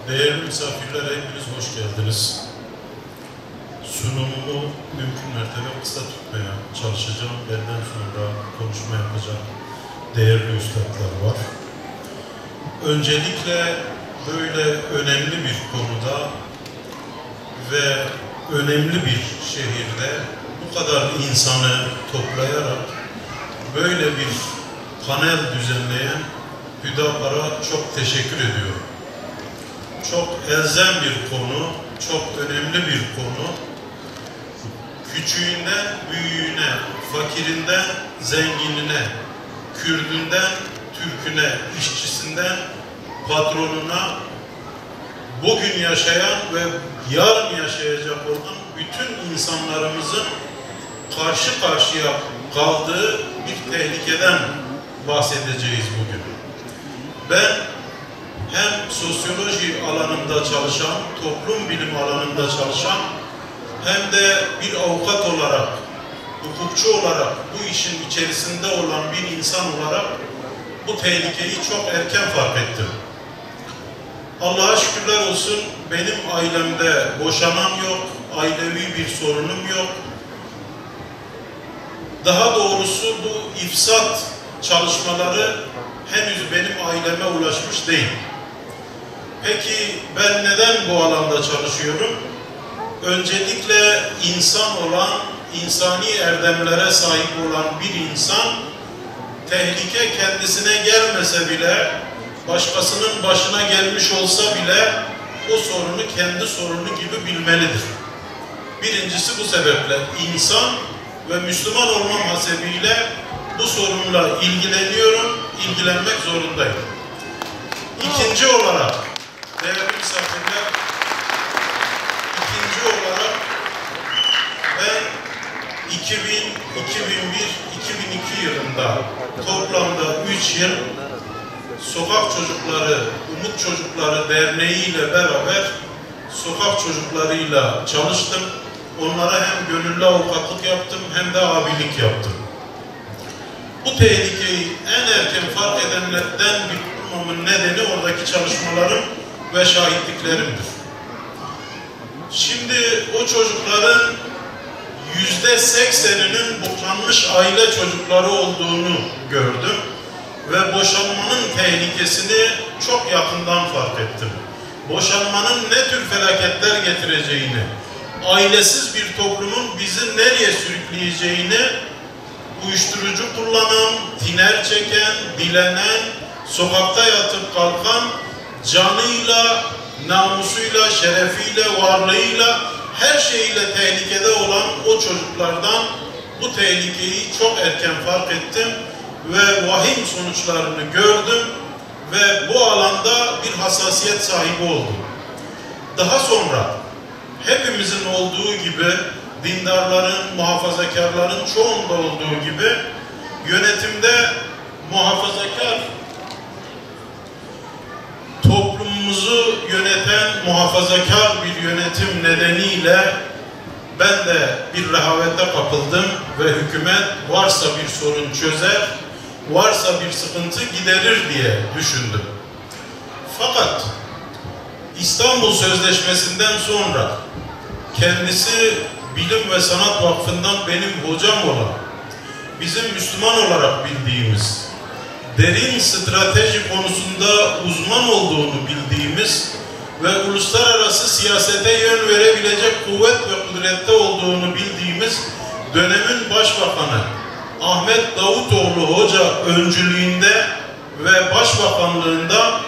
Değerli misafirler, hepiniz hoş geldiniz. Sunumumu mümkün mertebe kısa tutmaya çalışacağım. Benden sonra konuşma yapacak değerli üstadlar var. Öncelikle böyle önemli bir konuda ve önemli bir şehirde bu kadar insanı toplayarak böyle bir panel düzenleyen Hüdapar'a çok teşekkür ediyorum. Çok elzem bir konu, çok önemli bir konu. Küçüğünden büyüğüne, fakirinden zenginine, Kürdünden Türküne, işçisinden patronuna, bugün yaşayan ve yarın yaşayacak olan bütün insanlarımızın karşı karşıya kaldığı bir tehlikeden bahsedeceğiz bugün. Ben hem sosyoloji alanında çalışan, toplum bilimi alanında çalışan, hem de bir avukat olarak, hukukçu olarak bu işin içerisinde olan bir insan olarak bu tehlikeyi çok erken fark ettim. Allah'a şükürler olsun, benim ailemde boşanan yok, ailevi bir sorunum yok. Daha doğrusu bu ifsat çalışmaları henüz benim aileme ulaşmış değil. Peki ben neden bu alanda çalışıyorum? Öncelikle insan olan, insani erdemlere sahip olan bir insan, tehlike kendisine gelmese bile, başkasının başına gelmiş olsa bile o sorunu kendi sorunu gibi bilmelidir. Birincisi bu sebeple insan ve Müslüman olmam hasebiyle bu sorunla ilgileniyorum, ilgilenmek zorundayım. İkinci olarak, değerli misafirler, ikinci olarak ben 2000, 2001, 2002 yılında toplamda 3 yıl Sokak Çocukları, Umut Çocukları Derneği ile beraber sokak çocuklarıyla çalıştım. Onlara hem gönüllü avukatlık yaptım hem de abilik yaptım. Bu tehlikeyi en erken fark edenlerden bir olmamın nedeni oradaki çalışmalarım ve şahitliklerimdir. Şimdi o çocukların %80'inin boşanmış aile çocukları olduğunu gördüm ve boşanmanın tehlikesini çok yakından fark ettim. Boşanmanın ne tür felaketler getireceğini, ailesiz bir toplumun bizi nereye sürükleyeceğini, uyuşturucu kullanan, tiner çeken, dilenen, sokakta yatıp kalkan, canıyla, namusuyla, şerefiyle, varlığıyla, her şeyiyle tehlikede olan o çocuklardan bu tehlikeyi çok erken fark ettim ve vahim sonuçlarını gördüm ve bu alanda bir hassasiyet sahibi oldum. Daha sonra hepimizin olduğu gibi, dindarların, muhafazakarların çoğunda olduğu gibi yönetimde muhafazakar toplumumuzu yöneten muhafazakar bir yönetim nedeniyle ben de bir rehavete kapıldım ve hükümet varsa bir sorun çözer, varsa bir sıkıntı giderir diye düşündüm. Fakat İstanbul Sözleşmesi'nden sonra kendisi Bilim ve Sanat Vakfı'ndan benim hocam olan, bizim Müslüman olarak bildiğimiz, derin strateji konusunda uzman olduğunu bildiğimiz ve uluslararası siyasete yön verebilecek kuvvet ve kudrette olduğunu bildiğimiz dönemin Başbakanı Ahmet Davutoğlu Hoca öncülüğünde ve Başbakanlığında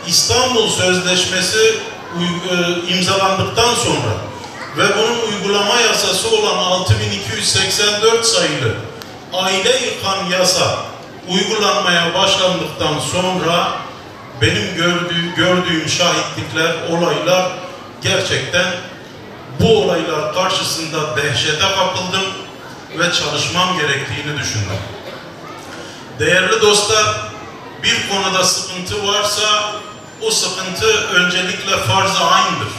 İstanbul Sözleşmesi imzalandıktan sonra ve bunun uygulama yasası olan 6284 sayılı aile yıkan yasa uygulanmaya başlandıktan sonra benim gördüğüm şahitlikler, olaylar gerçekten bu olaylar karşısında dehşete kapıldım ve çalışmam gerektiğini düşündüm. Değerli dostlar, bir konuda sıkıntı varsa o sıkıntı öncelikle farz-ı ayn'dır.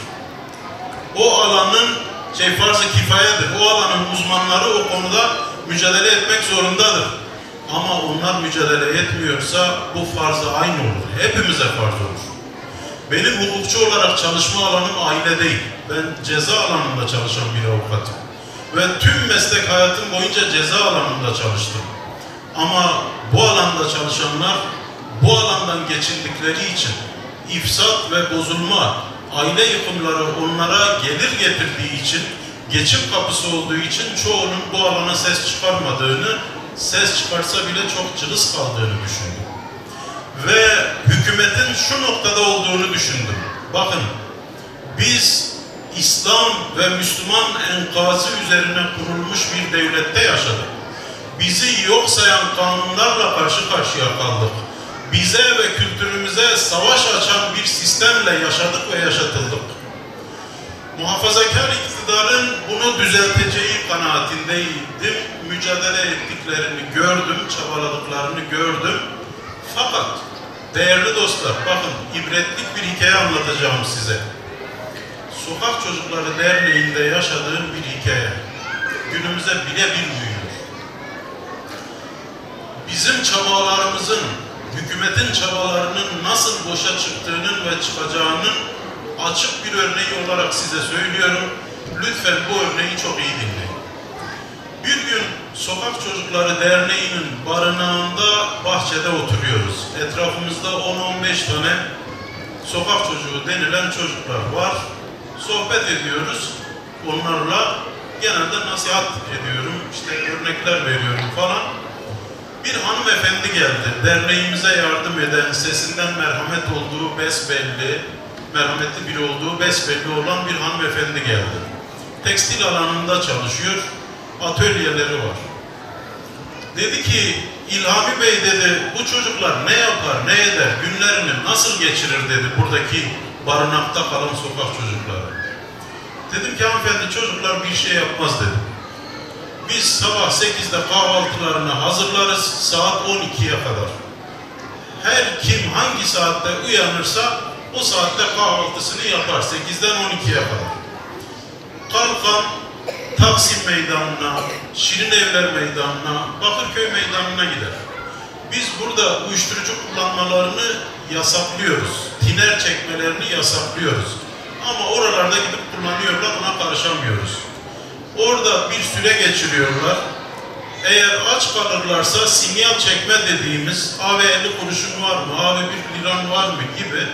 O alanın farz-ı kifayedir. O alanın uzmanları o konuda mücadele etmek zorundadır. Ama onlar mücadele etmiyorsa bu farz-ı ayn olur. Hepimize farz olur. Benim hukukçu olarak çalışma alanım aile değil. Ben ceza alanında çalışan bir avukatım. Ve tüm meslek hayatım boyunca ceza alanında çalıştım. Ama bu alanda çalışanlar bu alandan geçindikleri için ifsat ve bozulma, aile yıkımları onlara gelir getirdiği için, geçim kapısı olduğu için çoğunun bu alana ses çıkarmadığını, ses çıkarsa bile çok cılız kaldığını düşündüm. Ve hükümetin şu noktada olduğunu düşündüm. Bakın, biz İslam ve Müslüman enkazı üzerine kurulmuş bir devlette yaşadık. Bizi yok sayan kanunlarla karşı karşıya kaldık. Bize ve kültürümüze savaş açan bir sistemle yaşadık ve yaşatıldık. Muhafazakar iktidarın bunu düzelteceği kanaatindeydim. Mücadele ettiklerini gördüm, çabaladıklarını gördüm. Fakat değerli dostlar, bakın ibretlik bir hikaye anlatacağım size. Sokak Çocukları Derneği'nde yaşadığım bir hikaye. Günümüze bile bilmiyor. Bizim çabalarımızın, hükümetin çabalarının nasıl boşa çıktığının ve çıkacağının açık bir örneği olarak size söylüyorum. Lütfen bu örneği çok iyi dinleyin. Bir gün Sokak Çocukları Derneği'nin barınağında bahçede oturuyoruz. Etrafımızda 10-15 tane sokak çocuğu denilen çocuklar var. Sohbet ediyoruz. Onlarla genelde nasihat ediyorum. İşte örnekler veriyorum falan. Bir hanımefendi geldi. Derneğimize yardım eden, sesinden merhamet olduğu besbelli, merhametli biri olduğu besbelli olan bir hanımefendi geldi. Tekstil alanında çalışıyor. Atölyeleri var. Dedi ki, İlhami Bey dedi, bu çocuklar ne yapar, ne eder, günlerini nasıl geçirir dedi buradaki barınakta kalan sokak çocukları. Dedim ki hanımefendi çocuklar bir şey yapmaz dedim. Biz sabah 8'de kahvaltılarını hazırlarız saat 12'ye kadar. Her kim hangi saatte uyanırsa o saatte kahvaltısını yapar 8'den 12'ye kadar. Kalkan Taksim Meydanı'na, Şirin Evler Meydanı'na, Bakırköy Meydanı'na gider. Biz burada uyuşturucu kullanmalarını yasaklıyoruz. Tiner çekmelerini yasaklıyoruz. Ama oralarda gidip kullanıyorlar, ona karışamıyoruz. Orada bir süre geçiriyorlar. Eğer aç kalırlarsa sinyal çekme dediğimiz abi 50 kuruşun var mı, abi 1 liran var mı gibi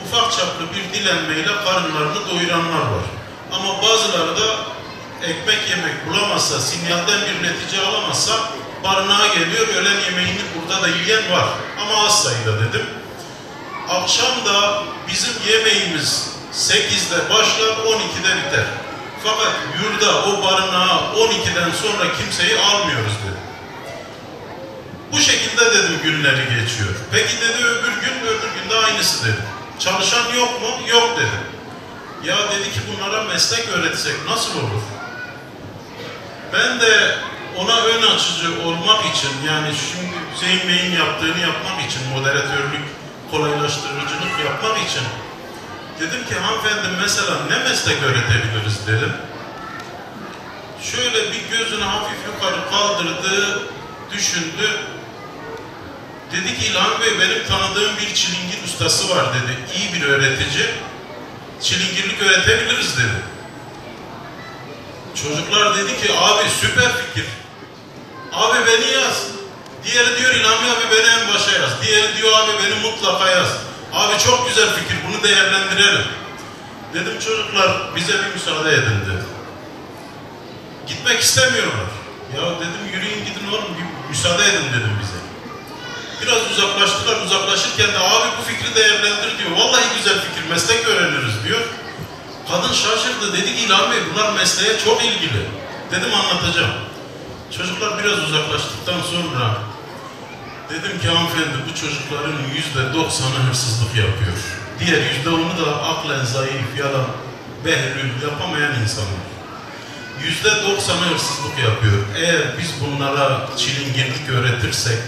ufak çaplı bir dilenmeyle karınlarını doyuranlar var. Ama bazıları da ekmek yemek bulamazsa, sinyalden bir netice alamazsa barınağa geliyor, öğlen yemeğini burada da yiyen var. Ama az sayıda dedim. Akşam da bizim yemeğimiz 8'de başlar, 12'de biter. Fakat yurda o barınağa 12'den sonra kimseyi almıyoruz dedi. Bu şekilde dedim günleri geçiyor. Peki dedi öbür gün de aynısı dedi. Çalışan yok mu? Yok dedi. Ya dedi ki bunlara meslek öğretsek nasıl olur? Ben de ona ön açıcı olmak için yani şimdi Hüseyin Bey'in yaptığını yapmak için moderatörlük, kolaylaştırıcılık yapmak için dedim ki hanımefendi mesela ne meslek öğretebiliriz dedim. Şöyle bir gözünü hafif yukarı kaldırdı, düşündü. Dedi ki İlhan Bey benim tanıdığım bir çilingir ustası var dedi. İyi bir öğretici. Çilingirlik öğretebiliriz dedi. Çocuklar dedi ki abi süper fikir. Abi beni yaz. Diğeri diyor İlhami abi beni en başa yaz. Diğeri diyor abi beni mutlaka yaz. Abi çok güzel fikir bunu değerlendirelim. Dedim çocuklar bize bir müsaade edin dedi. Gitmek istemiyorlar. Ya dedim yürüyün gidin oğlum bir müsaade edin dedim bize. Biraz uzaklaştılar. Uzaklaşırken de abi bu fikri değerlendir diyor. Vallahi güzel fikir meslek öğreniriz diyor. Kadın şaşırdı. Dedi ki İlhan Bey bunlar mesleğe çok ilgili. Dedim anlatacağım. Çocuklar biraz uzaklaştıktan sonra dedim ki hanımefendi bu çocukların %90'ı hırsızlık yapıyor. Diğer %10'u da aklen zayıf, yalan, behlül yapamayan insanlar. %90'ı hırsızlık yapıyor. Eğer biz bunlara çilingirlik öğretirsek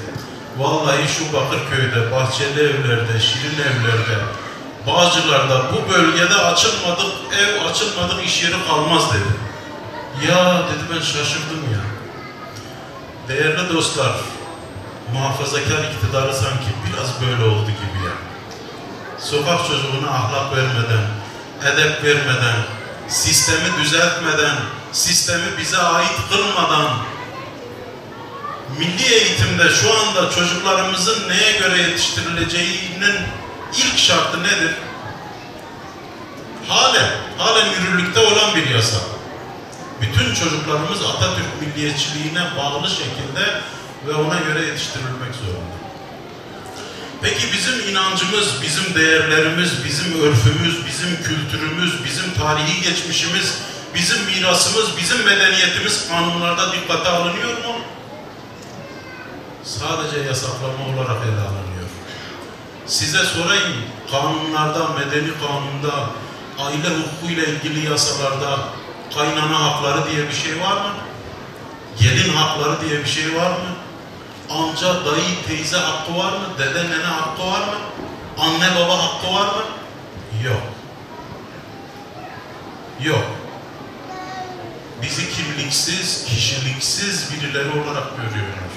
vallahi şu Bakırköy'de, Bahçeli Evler'de, Şirin Evler'de, Bağcılar'da bu bölgede açılmadık ev, açılmadık iş yeri kalmaz dedi. Ya dedi ben şaşırdım ya. Değerli dostlar, muhafazakar iktidarı sanki biraz böyle oldu gibi ya. sokak çocuğuna ahlak vermeden, edep vermeden, sistemi düzeltmeden, sistemi bize ait kılmadan, milli eğitimde şu anda çocuklarımızın neye göre yetiştirileceğinin ilk şartı nedir? Halen yürürlükte olan bir yasa. Bütün çocuklarımız Atatürk milliyetçiliğine bağlı şekilde ve ona göre yetiştirilmek zorunda. Peki bizim inancımız, bizim değerlerimiz, bizim örfümüz, bizim kültürümüz, bizim tarihi geçmişimiz, bizim mirasımız, bizim medeniyetimiz kanunlarda dikkate alınıyor mu? Sadece yasaklama olarak ele alınıyor. Size sorayım, kanunlarda, medeni kanunda, aile hukukuyla ilgili yasalarda kaynana hakları diye bir şey var mı? Gelin hakları diye bir şey var mı? Amca, dayı, teyze hakkı var mı? Dede, nene hakkı var mı? Anne, baba hakkı var mı? Yok. Yok. Bizi kimliksiz, kişiliksiz birileri olarak görüyorlar.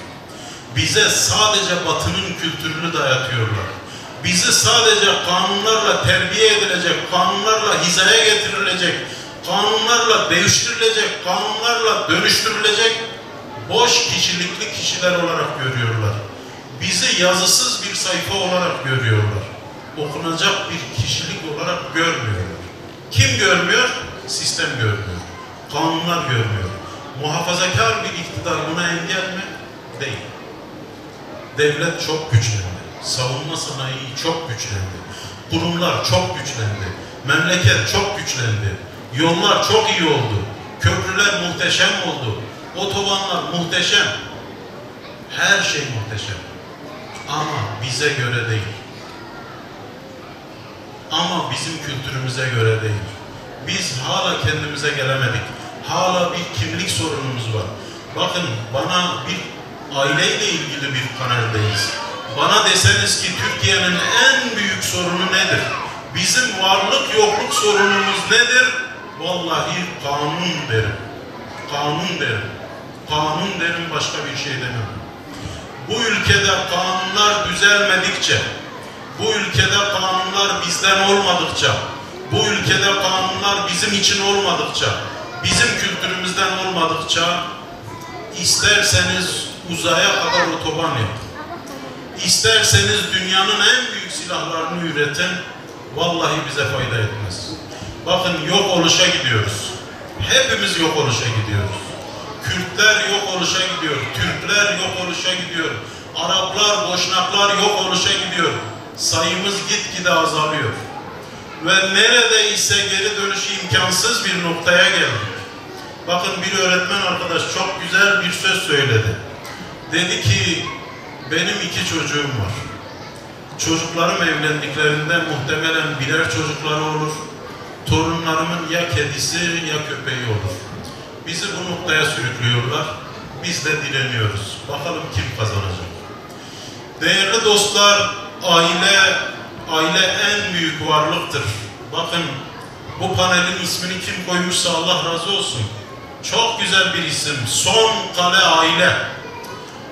Bize sadece Batı'nın kültürünü dayatıyorlar. Bizi sadece kanunlarla terbiye edilecek, kanunlarla hizaya getirilecek, kanunlarla değiştirilecek, kanunlarla dönüştürülecek boş kişilikli kişiler olarak görüyorlar. Bizi yazısız bir sayfa olarak görüyorlar. Okunacak bir kişilik olarak görmüyorlar. Kim görmüyor? Sistem görmüyor. Kanunlar görmüyor. Muhafazakar bir iktidar buna engel mi? Değil. Devlet çok güçlendi. Savunma sanayi çok güçlendi. Kurumlar çok güçlendi. Memleket çok güçlendi. Yollar çok iyi oldu. Köprüler muhteşem oldu. Otobanlar muhteşem. Her şey muhteşem. Ama bize göre değil. Ama bizim kültürümüze göre değil. Biz hala kendimize gelemedik. Hala bir kimlik sorunumuz var. Bakın, bana bir aileyle ilgili bir paneldeyiz. Bana deseniz ki Türkiye'nin en büyük sorunu nedir? Bizim varlık yokluk sorunumuz nedir? Vallahi kanun derim. Kanun derim. Kanun derim, başka bir şey demem. Bu ülkede kanunlar düzelmedikçe, bu ülkede kanunlar bizden olmadıkça, bu ülkede kanunlar bizim için olmadıkça, bizim kültürümüzden olmadıkça, isterseniz uzaya kadar otoban yapın. İsterseniz dünyanın en büyük silahlarını üretin, vallahi bize fayda etmez. Bakın, yok oluşa gidiyoruz. Hepimiz yok oluşa gidiyoruz. Kürtler yok oluşa gidiyor, Türkler yok oluşa gidiyor, Araplar, Boşnaklar yok oluşa gidiyor. Sayımız gitgide azalıyor. Ve neredeyse geri dönüşü imkansız bir noktaya geldik. Bakın, bir öğretmen arkadaş çok güzel bir söz söyledi. Dedi ki, benim 2 çocuğum var. Çocuklarım evlendiklerinde muhtemelen birer çocukları olur. Torunlarımın ya kedisi ya köpeği olur. Bizi bu noktaya sürüklüyorlar. Biz de direniyoruz. Bakalım kim kazanacak? Değerli dostlar, aile en büyük varlıktır. Bakın, bu panelin ismini kim koymuşsa Allah razı olsun. Çok güzel bir isim. Son kale aile.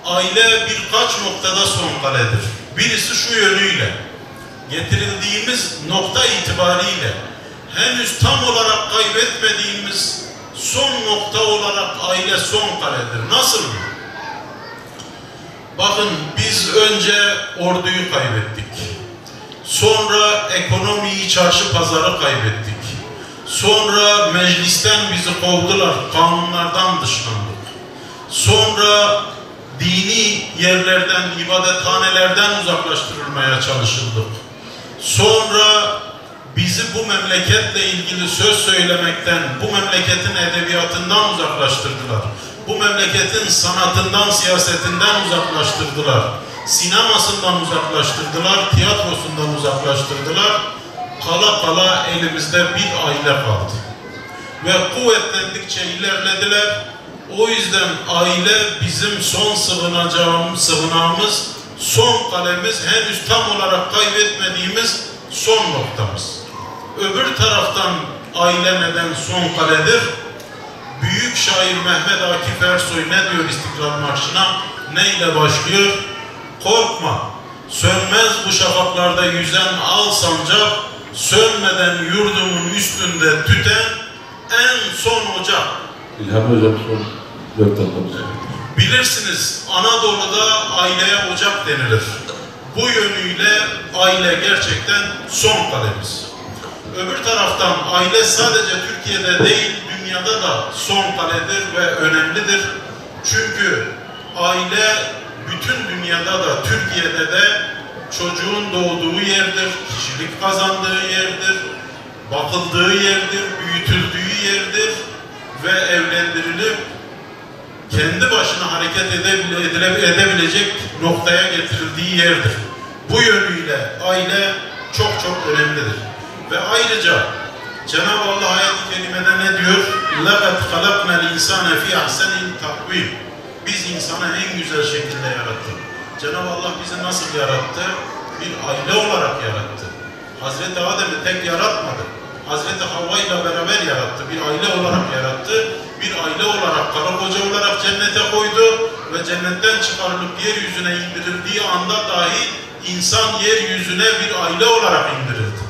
Aile birkaç noktada son kaledir. Birisi şu yönüyle: getirildiğimiz nokta itibariyle henüz tam olarak kaybetmediğimiz son nokta olarak aile son kaledir. Nasıl? Bakın, biz önce orduyu kaybettik. Sonra ekonomiyi, çarşı pazarı kaybettik. Sonra meclisten bizi kovdular, kanunlardan dışlandık. Sonra dini yerlerden, ibadethanelerden uzaklaştırılmaya çalışıldık. Sonra bizi bu memleketle ilgili söz söylemekten, bu memleketin edebiyatından uzaklaştırdılar. Bu memleketin sanatından, siyasetinden uzaklaştırdılar. Sinemasından uzaklaştırdılar, tiyatrosundan uzaklaştırdılar. Kala kala elimizde bir aile kaldı. Ve kuvvetlendikçe ilerlediler. O yüzden aile bizim son sığınağımız, son kalemiz, henüz tam olarak kaybetmediğimiz son noktamız. Öbür taraftan aile neden son kaledir? Büyük şair Mehmet Akif Ersoy ne diyor İstiklal Marşı'na? Neyle başlıyor? Korkma, Sönmez bu şafaklarda yüzen al sancak, sönmeden yurdumun üstünde tüten en son ocak. İlhami Hocam son 4 dakikamız. Bilirsiniz, Anadolu'da aileye ocak denilir. Bu yönüyle aile gerçekten son kalemiz. Öbür taraftan aile sadece Türkiye'de değil, dünyada da son kaledir ve önemlidir. Çünkü aile bütün dünyada da, Türkiye'de de çocuğun doğduğu yerdir, kişilik kazandığı yerdir, bakıldığı yerdir, büyütüldüğü yerdir ve evlendirilip kendi başına hareket edebilecek noktaya getirildiği yerdir. Bu yönüyle aile çok çok önemlidir. Ve ayrıca Cenab-ı Allah ayet-i kerimede ne diyor? لَقَدْ خَلَقْنَا الْاِنْسَانَ فِي اَحْسَنِ التَّقْوِيمِ Biz insanı en güzel şekilde yarattık. Cenab-ı Allah bizi nasıl yarattı? Bir aile olarak yarattı. Hazreti Adem'i tek yaratmadı. Hazreti Havva ile beraber yarattı. Bir aile olarak yarattı. Bir aile olarak, karı koca olarak cennete koydu ve cennetten çıkarılıp yeryüzüne indirildiği anda dahi insan yeryüzüne bir aile olarak indirildi.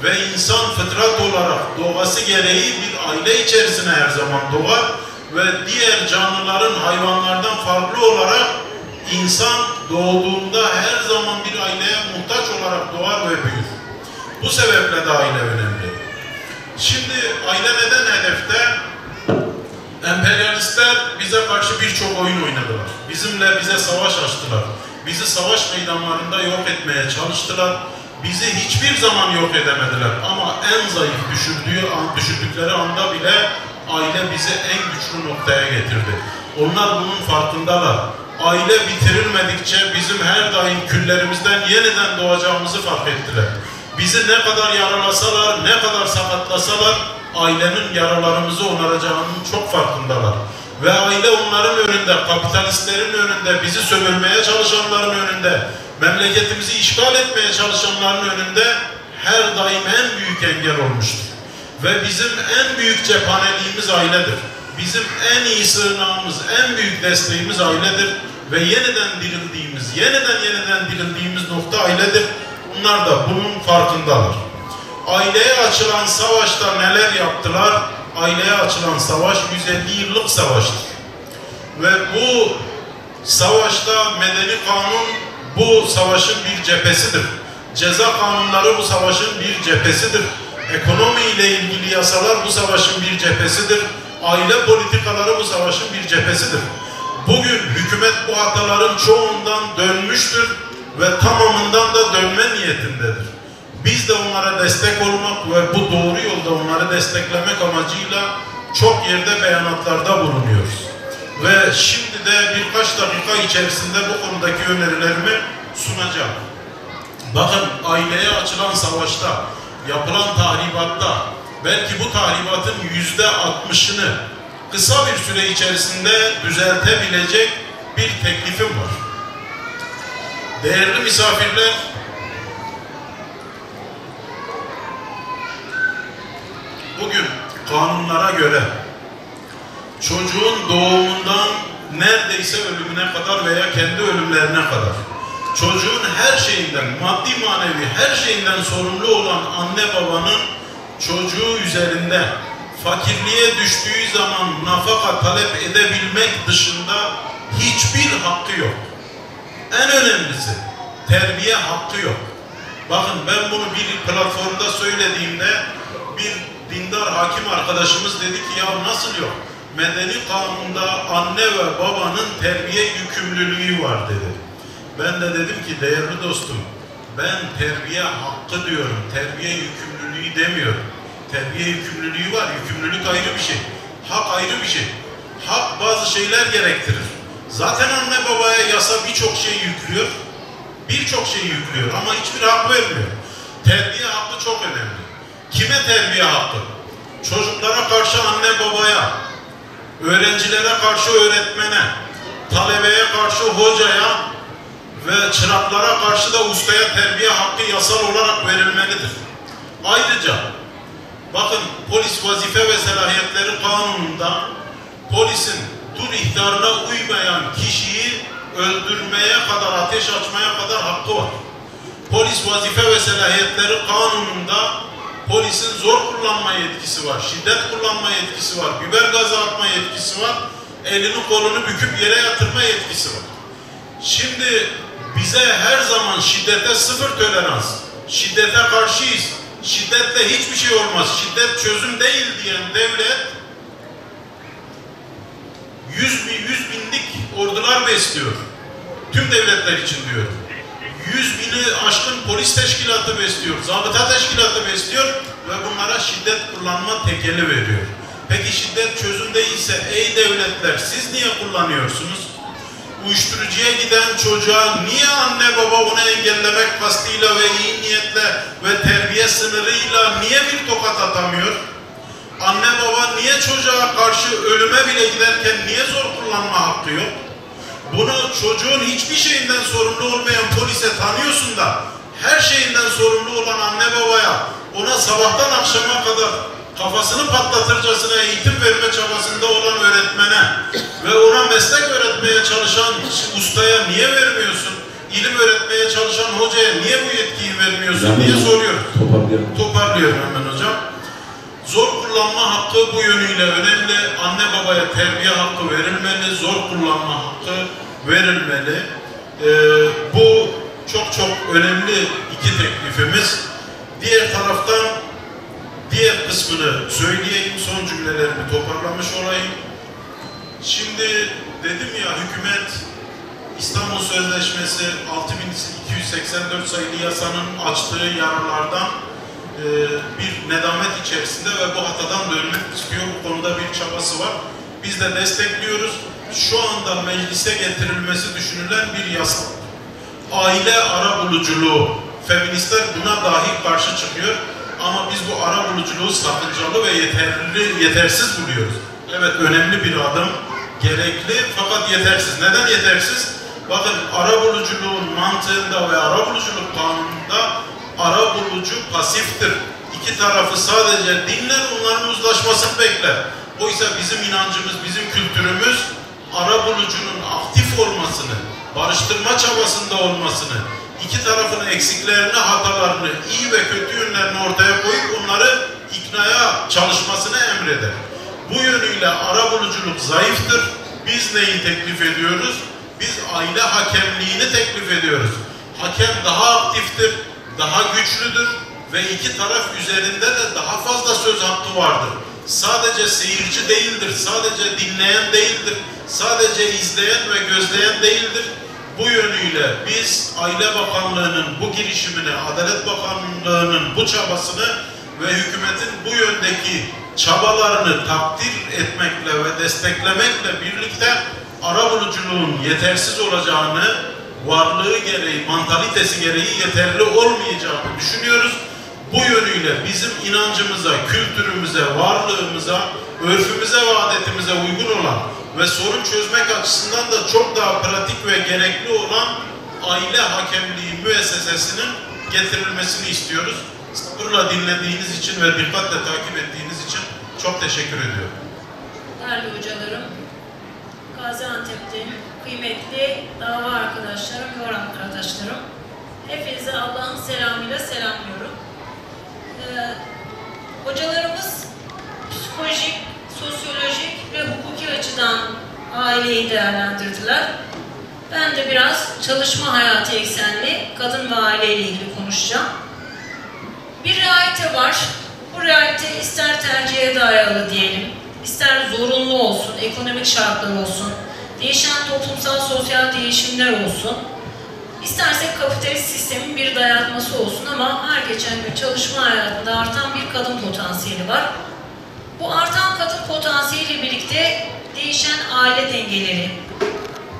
Ve insan fıtrat olarak doğası gereği bir aile içerisine her zaman doğar ve diğer canlıların, hayvanlardan farklı olarak insan doğduğunda her zaman bir aileye muhtaç olarak doğar ve büyür. Bu sebeple de aile önemli. Şimdi aile neden hedefte? Emperyalistler bize karşı birçok oyun oynadılar. Bize savaş açtılar. Bizi savaş meydanlarında yok etmeye çalıştılar. Bizi hiçbir zaman yok edemediler. Ama en zayıf düşürdükleri anda bile aile bizi en güçlü noktaya getirdi. Onlar bunun farkındalar. Aile bitirilmedikçe bizim her daim küllerimizden yeniden doğacağımızı fark ettiler. Bizi ne kadar yaralasalar, ne kadar sakatlasalar ailenin yaralarımızı onaracağının çok farkındalar. Ve aile onların önünde, kapitalistlerin önünde, bizi sömürmeye çalışanların önünde, memleketimizi işgal etmeye çalışanların önünde her daim en büyük engel olmuştur. Ve bizim en büyük cephaneliğimiz ailedir. Bizim en iyi sığınağımız, en büyük desteğimiz ailedir. Ve yeniden dirildiğimiz nokta ailedir. Bunlar da bunun farkındalar. Aileye açılan savaşta neler yaptılar? Aileye açılan savaş 150 yıllık savaştır. Ve bu savaşta medeni kanun bu savaşın bir cephesidir. Ceza kanunları bu savaşın bir cephesidir. Ekonomi ile ilgili yasalar bu savaşın bir cephesidir. Aile politikaları bu savaşın bir cephesidir. Bugün hükümet bu hataların çoğundan dönmüştür ve tamamından da dönme niyetindedir. Biz de onlara destek olmak ve bu doğru yolda onları desteklemek amacıyla çok yerde beyanatlarda bulunuyoruz. Ve şimdi de birkaç dakika içerisinde bu konudaki önerilerimi sunacağım. Bakın, aileye açılan savaşta, yapılan tahribatta, belki bu tahribatın %60'ını kısa bir süre içerisinde düzeltebilecek bir teklifim var. Değerli misafirler, bugün kanunlara göre çocuğun doğumundan neredeyse ölümüne kadar veya kendi ölümlerine kadar çocuğun her şeyinden, maddi manevi her şeyinden sorumlu olan anne babanın çocuğu üzerinde fakirliğe düştüğü zaman nafaka talep edebilmek dışında hiçbir hakkı yok. En önemlisi, terbiye hakkı yok. Bakın, ben bunu bir platformda söylediğimde bir dindar hakim arkadaşımız dedi ki, ya nasıl yok? Medeni kanunda anne ve babanın terbiye yükümlülüğü var dedi. Ben de dedim ki, değerli dostum, ben terbiye hakkı diyorum, terbiye yükümlülüğü demiyorum. Terbiye yükümlülüğü var, yükümlülük ayrı bir şey. Hak ayrı bir şey. Hak bazı şeyler gerektirir. Zaten anne babaya yasa birçok şey yüklüyor. Birçok şey yüklüyor ama hiçbir hak vermiyor. Terbiye hakkı çok önemli. Kime terbiye hakkı? Çocuklara karşı anne babaya, öğrencilere karşı öğretmene, talebeye karşı hocaya ve çıraklara karşı da ustaya terbiye hakkı yasal olarak verilmelidir. Ayrıca bakın, polis vazife ve selahiyetleri kanununda polisin dur ihtarına uymayan kişiyi öldürmeye kadar, ateş açmaya kadar hakkı var. Polis vazife ve selahiyetleri kanununda polisin zor kullanma yetkisi var, şiddet kullanma yetkisi var, biber gazı atma yetkisi var, elini kolunu büküp yere yatırma yetkisi var. Şimdi bize her zaman şiddete sıfır tolerans, şiddete karşıyız, şiddetle hiçbir şey olmaz, şiddet çözüm değil diyen devlet 100 binlik ordular besliyor. Tüm devletler için diyor. 100 bini aşkın polis teşkilatı besliyor, zabıta teşkilatı besliyor ve bunlara şiddet kullanma tekeli veriyor. Peki şiddet çözüm değilse ey devletler siz niye kullanıyorsunuz? Uyuşturucuya giden çocuğa niye anne baba onu engellemek kastıyla ve iyi niyetle ve terbiye sınırıyla niye bir tokat atamıyor? Anne baba niye çocuğa karşı ölüme bile giderken niye zor kullanma hakkı yok? Bunu çocuğun hiçbir şeyinden sorumlu olmayan polise tanıyorsun da her şeyinden sorumlu olan anne babaya ona sabahtan akşama kadar kafasını patlatırcasına eğitim verme çabasında olan öğretmene ve ona meslek öğretmeye çalışan ustaya niye vermiyorsun? İlim öğretmeye çalışan hocaya niye bu yetkiyi vermiyorsun diye soruyor. Toparlıyorum hemen hocam. Zor kullanma hakkı bu yönüyle önemli. Anne babaya terbiye hakkı verilmeli, zor kullanma hakkı verilmeli. Bu çok önemli iki teklifimiz. Diğer taraftan diğer kısmını söyleyeyim, son cümlelerimi toparlamış olayım. Şimdi dedim ya hükümet İstanbul Sözleşmesi 6284 sayılı yasanın açtığı yaralardan bir nedamet içerisinde ve bu hatadan dönmek istiyor. Bu konuda bir çabası var. Biz de destekliyoruz. Şu anda meclise getirilmesi düşünülen bir yasa. Aile arabuluculuğu. Feministler buna dahi karşı çıkıyor. Ama biz bu arabuluculuğu sakıncalı ve yetersiz buluyoruz. Evet önemli bir adım. Gerekli fakat yetersiz. Neden yetersiz? Bakın arabuluculuğun mantığında ve arabuluculuk kanununda arabulucu pasiftir. İki tarafı sadece dinler, onların uzlaşmasını bekler. Oysa bizim inancımız, bizim kültürümüz arabulucunun aktif olmasını, barıştırma çabasında olmasını, iki tarafın eksiklerini, hatalarını, iyi ve kötü yönlerini ortaya koyup onları iknaya çalışmasını emreder. Bu yönüyle arabuluculuk zayıftır. Biz neyi teklif ediyoruz? Biz aile hakemliğini teklif ediyoruz. Hakem daha aktiftir, daha güçlüdür ve iki taraf üzerinde de daha fazla söz hakkı vardır. Sadece seyirci değildir, sadece dinleyen değildir, sadece izleyen ve gözleyen değildir. Bu yönüyle biz Aile Bakanlığı'nın bu girişimini, Adalet Bakanlığı'nın bu çabasını ve hükümetin bu yöndeki çabalarını takdir etmekle ve desteklemekle birlikte arabuluculuğun yetersiz olacağını, varlığı gereği, mantalitesi gereği yeterli olmayacağını düşünüyoruz. Bu yönüyle bizim inancımıza, kültürümüze, varlığımıza, örfümüze ve adetimize uygun olan ve sorun çözmek açısından da çok daha pratik ve gerekli olan aile hakemliği müessesesinin getirilmesini istiyoruz. Sabırla dinlediğiniz için ve dikkatle takip ettiğiniz için çok teşekkür ediyorum. Değerli hocalarım, Gaziantep'te kıymetli dava arkadaşlarım ve öğrenci arkadaşlarım, hepinize Allah'ın selamıyla selamlıyorum. Hocalarımız psikolojik, sosyolojik ve hukuki açıdan aileyi değerlendirdiler. Ben de biraz çalışma hayatı eksenli kadın ve aile ile ilgili konuşacağım. Bir realite var. Bu realite ister tercihe dayalı diyelim, ister zorunlu olsun, ekonomik şartlar olsun, değişen toplumsal sosyal değişimler olsun, istersek kapitalist sistemin bir dayatması olsun ama her geçen gün çalışma hayatında artan bir kadın potansiyeli var. Bu artan kadın potansiyeliyle birlikte değişen aile dengeleri,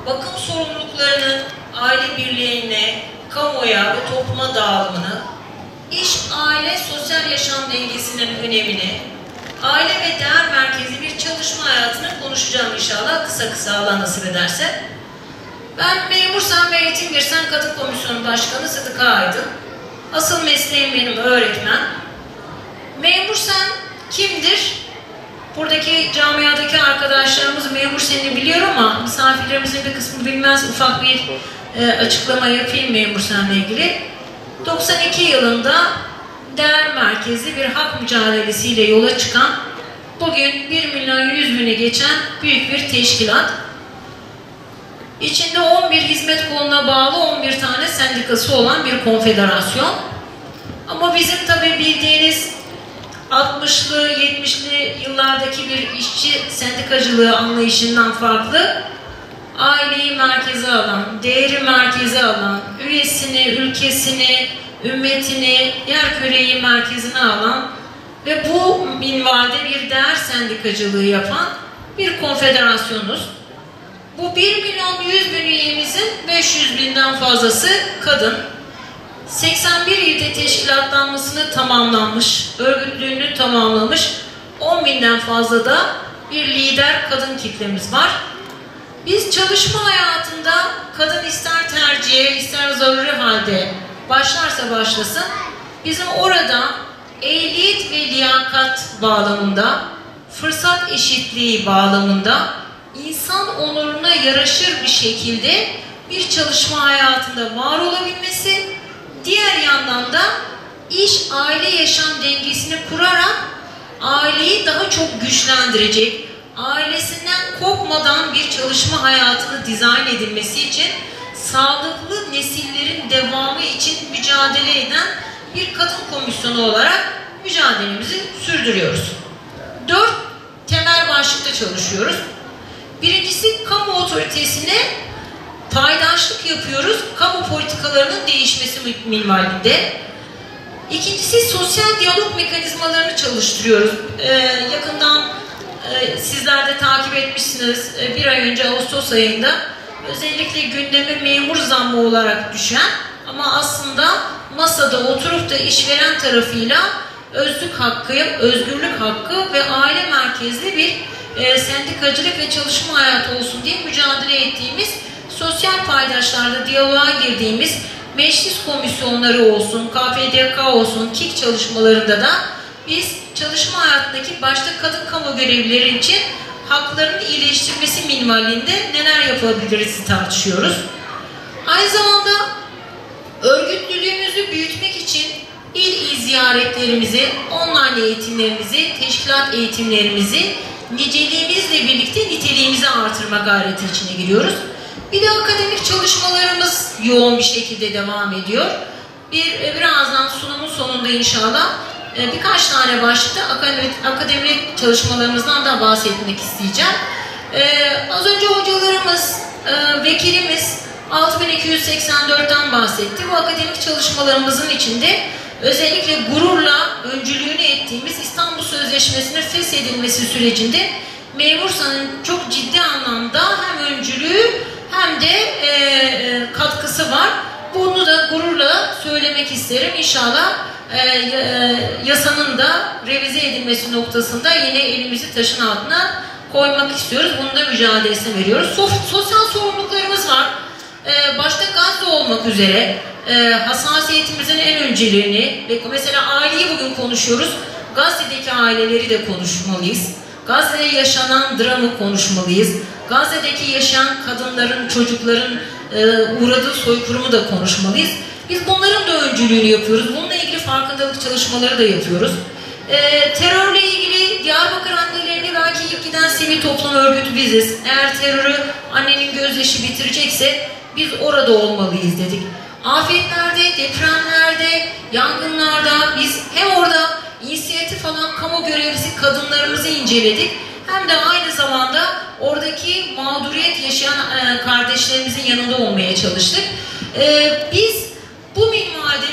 bakım sorumluluklarının aile birliğine, kamuoya ve topluma dağılımını, iş, aile, sosyal yaşam dengesinin önemini, aile ve değer merkezi bir çalışma hayatını konuşacağım inşallah kısa Allah nasip ederse. Ben Memur Sen ve Eğitim Girsen Kadın Komisyonu Başkanı Sıdıka Aydın. Asıl mesleğim benim öğretmen. Memur Sen kimdir? Buradaki camiadaki arkadaşlarımız Memur Sen'i biliyor ama misafirlerimizin bir kısmı bilmez. Ufak bir açıklama yapayım Memur Sen'le ilgili. 92 yılında değer merkezli bir hak mücadelesiyle yola çıkan, bugün 1 milyon 100 bini geçen büyük bir teşkilat. İçinde 11 hizmet koluna bağlı 11 tane sendikası olan bir konfederasyon. Ama bizim tabii bildiğiniz 60'lı 70'li yıllardaki bir işçi sendikacılığı anlayışından farklı, aileyi merkeze alan, değeri merkeze alan, üyesini, ülkesini, ümmetini, yer küreyi merkezine alan ve bu minvalde bir değer sendikacılığı yapan bir konfederasyonuz. Bu 1 milyon 100 bin üyemizin 500 binden fazlası kadın. 81 ilde teşkilatlanmasını tamamlanmış, örgütlüğünü tamamlamış 10 binden fazla da bir lider kadın kitlemiz var. Biz çalışma hayatında kadın ister tercihe, ister zaruri halde başlarsa başlasın, bizim orada ehliyet ve liyakat bağlamında, fırsat eşitliği bağlamında, insan onuruna yaraşır bir şekilde bir çalışma hayatında var olabilmesi, diğer yandan da iş, aile, yaşam dengesini kurarak aileyi daha çok güçlendirecek, ailesinden kopmadan bir çalışma hayatını dizayn edilmesi için sağlıklı nesillerin devamı için mücadele eden bir kadın komisyonu olarak mücadelemizi sürdürüyoruz. 4 temel başlıkta çalışıyoruz. Birincisi, kamu otoritesine paydaşlık yapıyoruz, kamu politikalarının değişmesi minvalinde. İkincisi, sosyal diyalog mekanizmalarını çalıştırıyoruz. Yakından sizler de takip etmişsiniz. Bir ay önce Ağustos ayında özellikle gündeme memur zammı olarak düşen ama aslında masada oturup da işveren tarafıyla özlük hakkı, özgürlük hakkı ve aile merkezli bir sendikacılık ve çalışma hayatı olsun diye mücadele ettiğimiz, sosyal paydaşlarla diyaloğa girdiğimiz meclis komisyonları olsun, KPDK olsun, KİK çalışmalarında da biz çalışma hayatındaki başta kadın kamu görevlileri için haklarının iyileştirilmesi minvalinde neler yapabiliriz tartışıyoruz. Aynı zamanda örgütlülüğümüzü büyütmek için il ziyaretlerimizi, online eğitimlerimizi, teşkilat eğitimlerimizi niceliğimizle birlikte niteliğimizi artırma gayreti içine giriyoruz. Bir de akademik çalışmalarımız yoğun bir şekilde devam ediyor. Birazdan sunumun sonunda inşallah birkaç tane başlıkta akademik çalışmalarımızdan da bahsetmek isteyeceğim. Az önce hocalarımız, vekilimiz 6284'ten bahsetti. Bu akademik çalışmalarımızın içinde özellikle gururla öncülüğünü ettiğimiz İstanbul Sözleşmesi'nin feshedilmesi sürecinde Memursan'ın çok ciddi anlamda hem öncülüğü hem de katkısı var. Bunu da gururla söylemek isterim. İnşallah yasanın da revize edilmesi noktasında yine elimizi taşın altına koymak istiyoruz. Bunun da mücadelesini veriyoruz. Sosyal sorumluluklarımız var. Başta Gazze olmak üzere hassasiyetimizin en önceliğini ve mesela aileyi bugün konuşuyoruz. Gazze'deki aileleri de konuşmalıyız. Gazze'de yaşanan dramı konuşmalıyız. Gazze'deki yaşayan kadınların, çocukların uğradığı soykırımı da konuşmalıyız. Biz bunların da öncülüğünü yapıyoruz. Bununla ilgili farkındalık çalışmaları da yapıyoruz. Terörle ilgili Diyarbakır annelerini belki ilk giden sivil toplum örgütü biziz. Eğer terörü annenin gözyaşı bitirecekse biz orada olmalıyız dedik. Afetlerde, depremlerde, yangınlarda biz hem orada inisiyatif alan kamu görevlisi kadınlarımızı inceledik, hem de aynı zamanda oradaki mağduriyet yaşayan kardeşlerimizin yanında olmaya çalıştık. Biz bu minvalde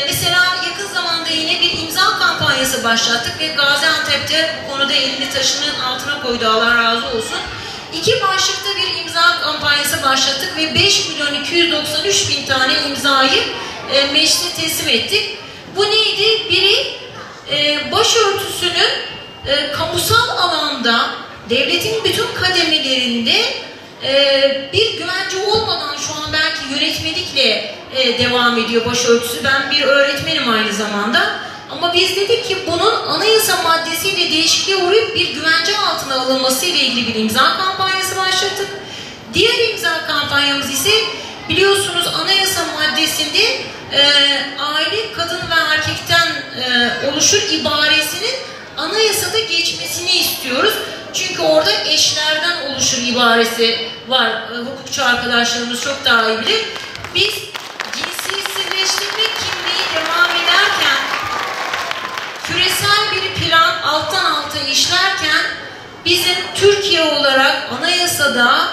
mesela yakın zamanda yine bir imza kampanyası başlattık ve Gaziantep'te bu konuda elini taşının altına koydu, Allah razı olsun. 2 başlıkta bir imza kampanyası başlattık ve 5.293.000 tane imzayı meclise teslim ettik. Bu neydi? Biri başörtüsünün kamusal alanda devletin bütün kademelerinde bir güvence olmadan şu an belki yönetmelikle devam ediyor başörtüsü. Ben bir öğretmenim aynı zamanda. Ama biz dedik ki bunun anayasa maddesiyle değişikliğe uğrayıp bir güvence altına alınması ile ilgili bir imza kampanyası başlattık. Diğer imza kampanyamız ise Biliyorsunuz anayasa maddesinde aile kadın ve erkekten oluşur ibaresinin anayasada geçmesini istiyoruz. Çünkü orada eşlerden oluşur ibaresi var. Hukukçu arkadaşlarımız çok daha iyi bilir. Biz cinsiyetsizleştirme kimliği devam ederken, küresel bir plan alttan alta işlerken bizim Türkiye olarak anayasada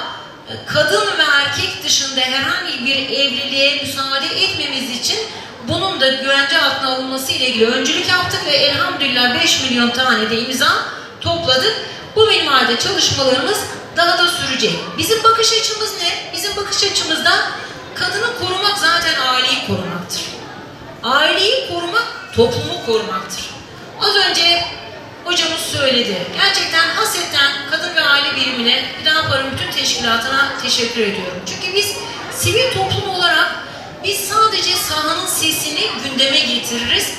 kadın ve erkek dışında herhangi bir evliliğe müsaade etmemiz için bunun da güvence altına alınması ile ilgili öncülük yaptık ve elhamdülillah 5 milyon tane de imza topladık. Bu minvalde çalışmalarımız daha da sürecek. Bizim bakış açımız ne? Bizim bakış açımızda kadını korumak zaten aileyi korumaktır. Aileyi korumak toplumu korumaktır. Az önce hocamız söyledi. Gerçekten hasreten kadın ve aile birimine, Hüdapar'ın bütün teşkilatına teşekkür ediyorum. Çünkü biz sivil toplum olarak biz sadece sahanın sesini gündeme getiririz.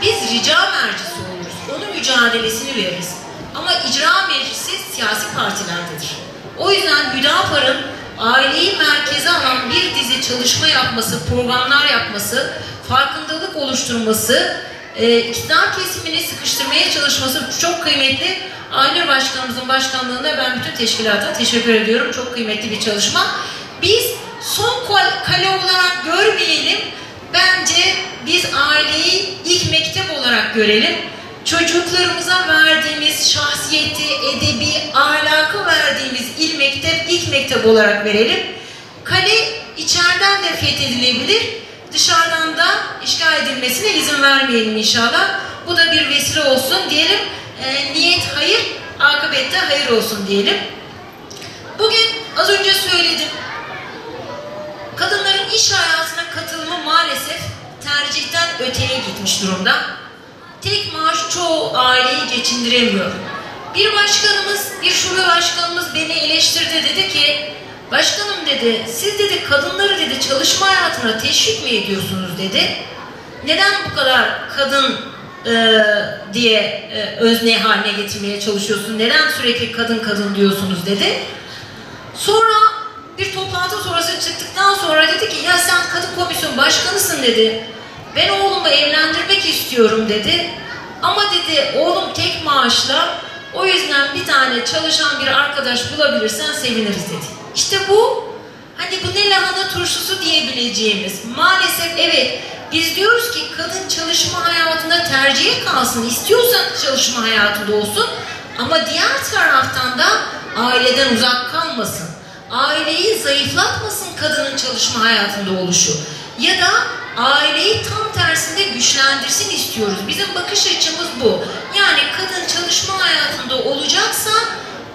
Biz rica mercisi oluruz. Onun mücadelesini veririz. Ama icra meclisi siyasi partilerdedir. O yüzden Hüdapar'ın aileyi merkeze alan bir dizi çalışma yapması, programlar yapması, farkındalık oluşturması, iktidar kesimini sıkıştırmaya çalışması çok kıymetli. Aile başkanımızın başkanlığında ben bütün teşkilata teşekkür ediyorum. Çok kıymetli bir çalışma. Biz son kale olarak görmeyelim. Bence biz aileyi ilk mektep olarak görelim. Çocuklarımıza verdiğimiz şahsiyeti, edebi, ahlakı verdiğimiz ilk mektep olarak verelim. Kale içeriden de fethedilebilir, dışarıdan da işgal edilmesine izin vermeyelim inşallah. Bu da bir vesile olsun diyelim. Niyet hayır, akıbette hayır olsun diyelim. Bugün az önce söyledim. Kadınların iş hayatına katılımı maalesef tercihten öteye gitmiş durumda. Tek maaş çoğu aileyi geçindiremiyor. Bir başkanımız, bir şube başkanımız beni eleştirdi, dedi ki, başkanım dedi, siz dedi kadınları dedi çalışma hayatına teşvik mi ediyorsunuz dedi. Neden bu kadar kadın diye özne haline getirmeye çalışıyorsun? Neden sürekli kadın kadın diyorsunuz dedi. Sonra bir toplantı sonrası çıktıktan sonra dedi ki, ya sen kadın komisyon başkanısın dedi. Ben oğlumu evlendirmek istiyorum dedi. Ama dedi oğlum tek maaşla, o yüzden bir tane çalışan bir arkadaş bulabilirsen seviniriz dedi. İşte bu, hani bu ne lahana turşusu diyebileceğimiz. Maalesef evet, biz diyoruz ki kadın çalışma hayatında tercihe kalsın, istiyorsan çalışma hayatında olsun. Ama diğer taraftan da aileden uzak kalmasın. Aileyi zayıflatmasın kadının çalışma hayatında oluşu. Ya da aileyi tam tersinde güçlendirsin istiyoruz. Bizim bakış açımız bu. Yani kadın çalışma hayatında olacaksa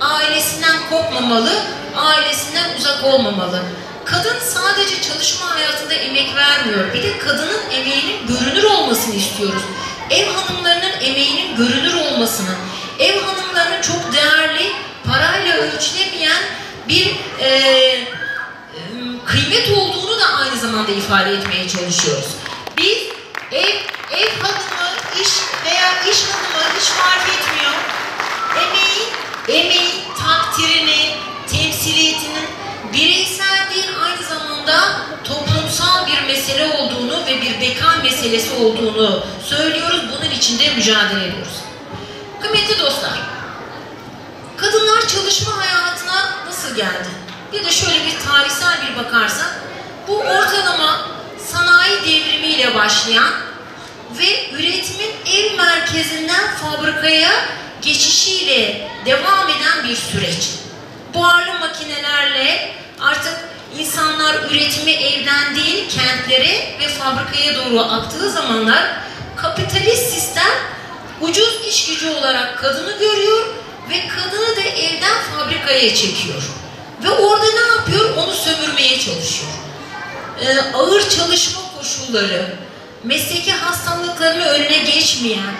ailesinden kopmamalı, ailesinden uzak olmamalı. Kadın sadece çalışma hayatında emek vermiyor. Bir de kadının emeğinin görünür olmasını istiyoruz. Ev hanımlarının emeğinin görünür olmasını, ev hanımlarının çok değerli, parayla ölçülemeyen bir kıymet olduğunu da aynı zamanda ifade etmeye çalışıyoruz. Biz ev hanımı, iş veya iş hanımı hiç fark etmiyor. Emeğin takdirini, temsiliyetinin bireysel değil aynı zamanda toplumsal bir mesele olduğunu ve bir beka meselesi olduğunu söylüyoruz. Bunun için de mücadele ediyoruz. Kıymetli dostlar, kadınlar çalışma hayatına nasıl geldi? Bir de şöyle bir tarihsel bir bakarsak, bu ortalama sanayi devrimiyle başlayan ve üretimin ev merkezinden fabrikaya geçişiyle devam eden bir süreç. Buharlı makinelerle artık insanlar üretimi evden değil kentlere ve fabrikaya doğru aktığı zamanlar kapitalist sistem ucuz iş gücü olarak kadını görüyor ve kadını da evden fabrikaya çekiyor. Ve orada ne yapıyor? Onu sömürmeye çalışıyor. Ağır çalışma koşulları, mesleki hastalıklarını önüne geçmeyen,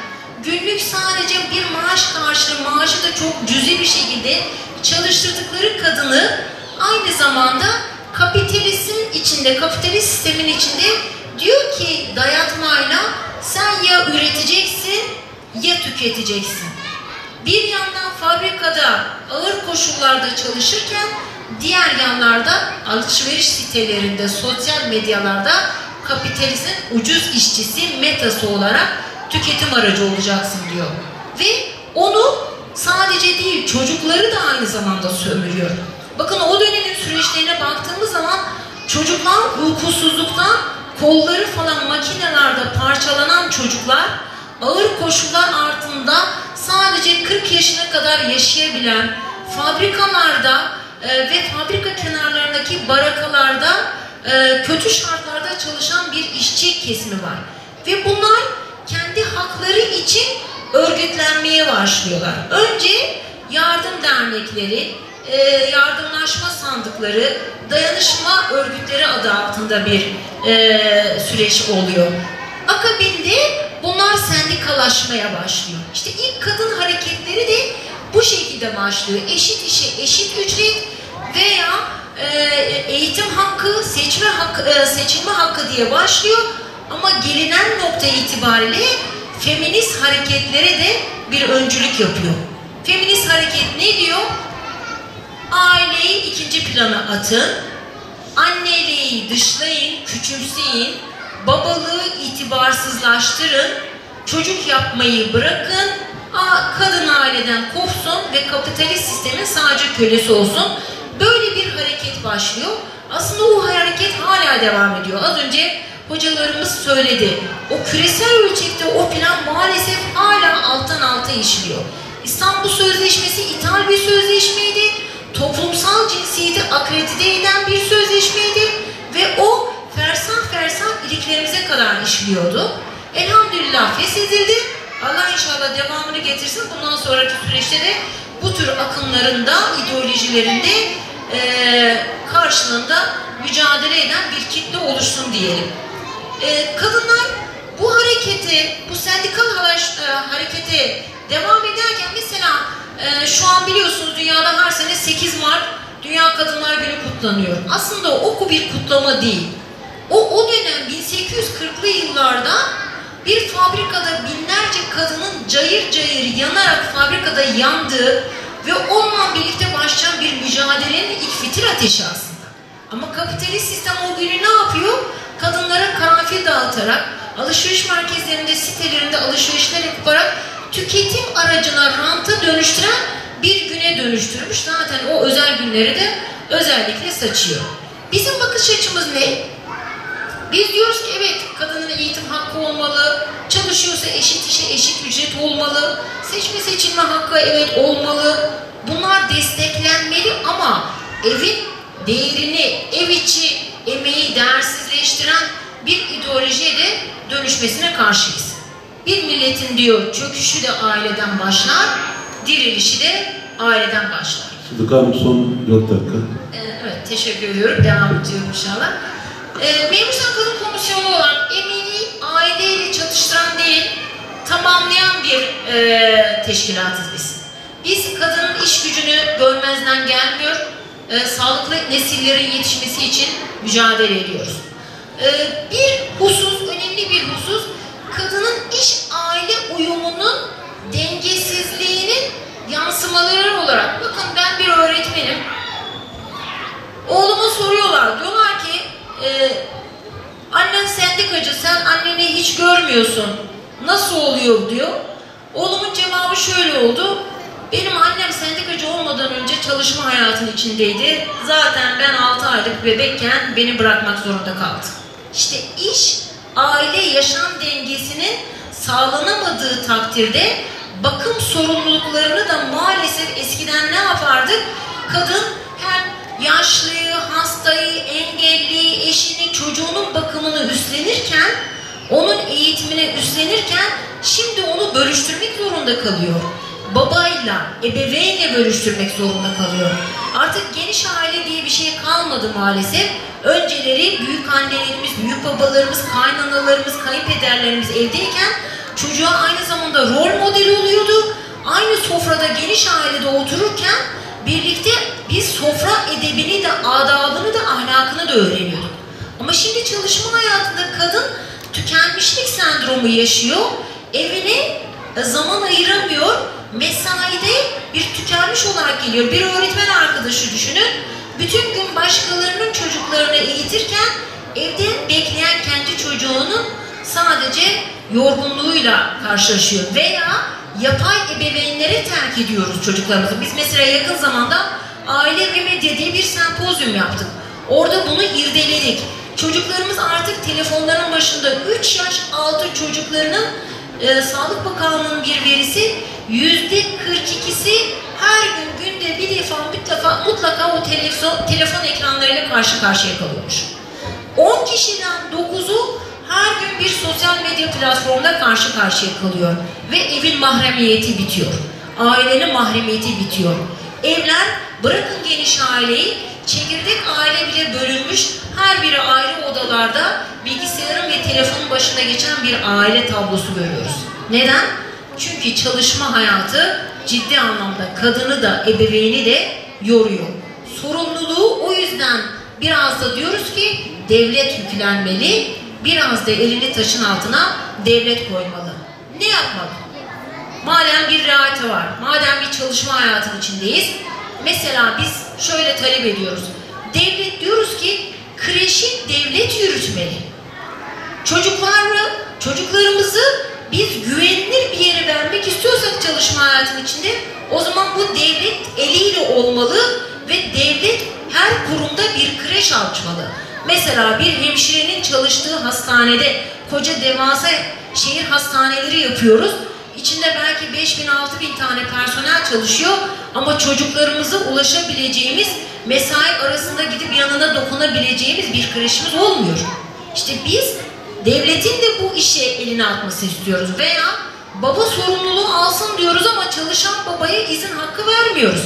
günlük sadece bir maaş karşılığı, maaşı da çok cüzi bir şekilde çalıştırdıkları kadını aynı zamanda kapitalizmin içinde, kapitalist sistemin içinde diyor ki dayatmayla sen ya üreteceksin ya tüketeceksin. Bir yandan fabrikada ağır koşullarda çalışırken diğer yanlarda alışveriş sitelerinde, sosyal medyalarda kapitalizmin ucuz işçisi, metası olarak tüketim aracı olacaksın diyor. Ve onu sadece değil, çocukları da aynı zamanda sömürüyor. Bakın o dönemin süreçlerine baktığımız zaman çocuklar uykusuzluktan kolları falan makinelerde parçalanan çocuklar ağır koşullar altında sadece 40 yaşına kadar yaşayabilen, fabrikalarda ve fabrika kenarlarındaki barakalarda kötü şartlarda çalışan bir işçi kesimi var. Ve bunlar kendi hakları için örgütlenmeye başlıyorlar. Önce yardım dernekleri, yardımlaşma sandıkları, dayanışma örgütleri adı altında bir süreç oluyor. Akabinde bunlar sendikalaşmaya başlıyor. İşte ilk kadın hareketleri de bu şekilde başlıyor. Eşit işe eşit ücret veya eğitim hakkı, seçilme hakkı diye başlıyor. Ama gelinen nokta itibariyle feminist hareketlere de bir öncülük yapıyor. Feminist hareket ne diyor? Aileyi ikinci plana atın, anneliği dışlayın, küçümseyin, babalığı itibarsızlaştırın, çocuk yapmayı bırakın, kadın aileden kopsun ve kapitalist sistemin sadece kölesi olsun. Böyle bir hareket başlıyor. Aslında o hareket hala devam ediyor. Az önce hocalarımız söyledi. O küresel ölçekte o plan maalesef hala alttan alta işliyor. İstanbul Sözleşmesi ithal bir sözleşmeydi. Toplumsal cinsiyeti akredite eden bir sözleşmeydi. Ve o fersah fersah iliklerimize kadar işliyordu. Elhamdülillah feshedildi. Allah inşallah devamını getirsin. Bundan sonraki süreçte de bu tür akımların da ideolojilerinde karşılığında mücadele eden bir kitle oluşsun diyelim. Kadınlar bu harekete, bu sendikal harekete devam ederken mesela şu an biliyorsunuz dünyada her sene 8 Mart Dünya Kadınlar Günü kutlanıyor. Aslında o bir kutlama değil. O dönem 1840'lı yıllarda bir fabrikada binlerce kadının cayır cayır yanarak fabrikada yandığı ve onunla birlikte başlayan bir mücadelenin ilk fitil ateşi aslında. Ama kapitalist sistem o günü ne yapıyor? Kadınlara karanfil dağıtarak, alışveriş merkezlerinde, sitelerinde alışverişler yaparak tüketim aracına, ranta dönüştüren bir güne dönüştürmüş. Zaten o özel günleri de özellikle saçıyor. Bizim bakış açımız ne? Biz diyoruz ki evet, kadının eğitim hakkı olmalı, çalışıyorsa eşit işe eşit ücret olmalı, seçme seçilme hakkı evet olmalı. Bunlar desteklenmeli ama evin değerini, ev içi emeği değersizleştiren bir ideolojiye de dönüşmesine karşıyız. Bir milletin diyor çöküşü de aileden başlar, dirilişi de aileden başlar. Sıdıka Hanım son 4 dakika. Evet, teşekkür ediyorum. Devam ediyorum inşallah. Memursan Kadın Komisyonu olarak emeği aileyle çatıştıran değil, tamamlayan bir teşkilatız biz. Biz kadının iş gücünü görmezden gelmiyor, sağlıklı nesillerin yetişmesi için mücadele ediyoruz. Bir husus, önemli bir husus, kadının iş-aile uyumunun dengesizliğinin yansımaları olarak, bakın ben bir öğretmenim, oğluma soruyorlar, diyorlar ki annen sendikacı, sen anneni hiç görmüyorsun, nasıl oluyor diyor. Oğlumun cevabı şöyle oldu, benim annem sendikacı olmadan önce çalışma hayatının içindeydi, zaten ben 6 aylık bebekken beni bırakmak zorunda kaldı. İşte iş, aile, yaşam dengesinin sağlanamadığı takdirde bakım sorumluluklarını da maalesef eskiden ne yapardık? Kadın hem yaşlıyı, hastayı, engelliyi, eşini, çocuğunun bakımını üstlenirken, onun eğitimine üstlenirken şimdi onu bölüştürmek zorunda kalıyor. Babayla, ebeveynle bölüştürmek zorunda kalıyor. Artık geniş aile diye bir şey kalmadı maalesef. Önceleri büyük annelerimiz, büyük babalarımız, kaynanalarımız, kayınpederlerimiz evdeyken çocuğa aynı zamanda rol modeli oluyordu. Aynı sofrada geniş ailede otururken birlikte biz sofra edebini de, adabını da, ahlakını da öğreniyorduk. Ama şimdi çalışma hayatında kadın tükenmişlik sendromu yaşıyor. Evine zaman ayıramıyor. Mesaide bir tükenmiş olarak geliyor. Bir öğretmen arkadaşı düşünün. bütün gün başkalarının çocuklarını eğitirken evde bekleyen kendi çocuğunun sadece yorgunluğuyla karşılaşıyor veya yapay ebeveynlere terk ediyoruz çocuklarımızı. Biz mesela yakın zamanda aile ve medya diye bir sempozyum yaptık. Orada bunu irdeledik. Çocuklarımız artık telefonların başında 3 yaş altı çocuklarının Sağlık Bakanlığı'nın bir verisi %42'si her gün günde bir defa mutlaka o telefon ekranlarıyla karşı karşıya kalıyormuş. 10 kişiden 9'u her gün bir sosyal medya platformunda karşı karşıya kalıyor. Ve evin mahremiyeti bitiyor. Ailenin mahremiyeti bitiyor. Evler, bırakın geniş aileyi, çekirdek aile bile bölünmüş, her biri ayrı odalarda bilgisayarın ve telefonun başına geçen bir aile tablosu görüyoruz. Neden? Çünkü çalışma hayatı ciddi anlamda kadını da ebeveyni de yoruyor. Sorumluluğu o yüzden biraz da diyoruz ki devlet yüklenmeli, biraz da elini taşın altına devlet koymalı. Ne yapmalı? Madem bir realite var, madem bir çalışma hayatının içindeyiz, mesela biz şöyle talep ediyoruz. Devlet diyoruz ki kreşi devlet yürütmeli. Çocuklarımızı biz güvenilir bir yere vermek istiyorsak çalışma hayatının içinde, o zaman bu devlet eliyle olmalı ve devlet her kurumda bir kreş açmalı. Mesela bir hemşirenin çalıştığı hastanede, koca devasa şehir hastaneleri yapıyoruz. İçinde belki 5000-6000 tane personel çalışıyor ama çocuklarımıza ulaşabileceğimiz, mesai arasında gidip yanına dokunabileceğimiz bir kreşimiz olmuyor. İşte biz devletin de bu işe elini atması istiyoruz veya baba sorumluluğu alsın diyoruz ama çalışan babaya izin hakkı vermiyoruz.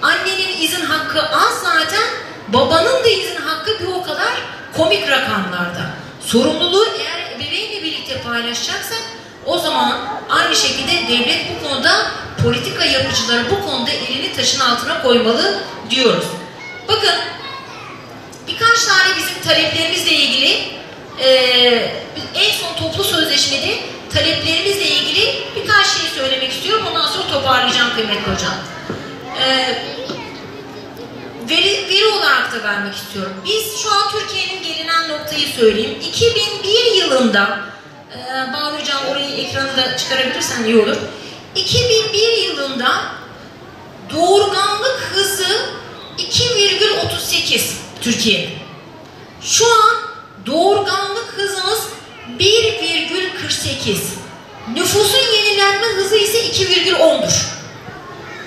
Annenin izin hakkı az zaten, babanın da izin hakkı bir o kadar komik rakamlarda. Sorumluluğu eğer ebeveynle birlikte paylaşacaksak o zaman aynı şekilde devlet bu konuda, politika yapıcıları bu konuda elini taşın altına koymalı diyoruz. Bakın birkaç tane bizim taleplerimizle ilgili en son toplu sözleşmede taleplerimizle ilgili birkaç şey söylemek istiyorum. Ondan sonra toparlayacağım kıymetli hocam. Veri olarak da vermek istiyorum. Biz şu an Türkiye'nin gelinen noktayı söyleyeyim. 2001 yılında Bahri hocam orayı ekranı da çıkarabilirsen iyi olur. 2001 yılında doğurganlık hızı 2,38 Türkiye'nin. Şu an doğurganlık hızımız 1,48. Nüfusun yenilenme hızı ise 2,10'dur.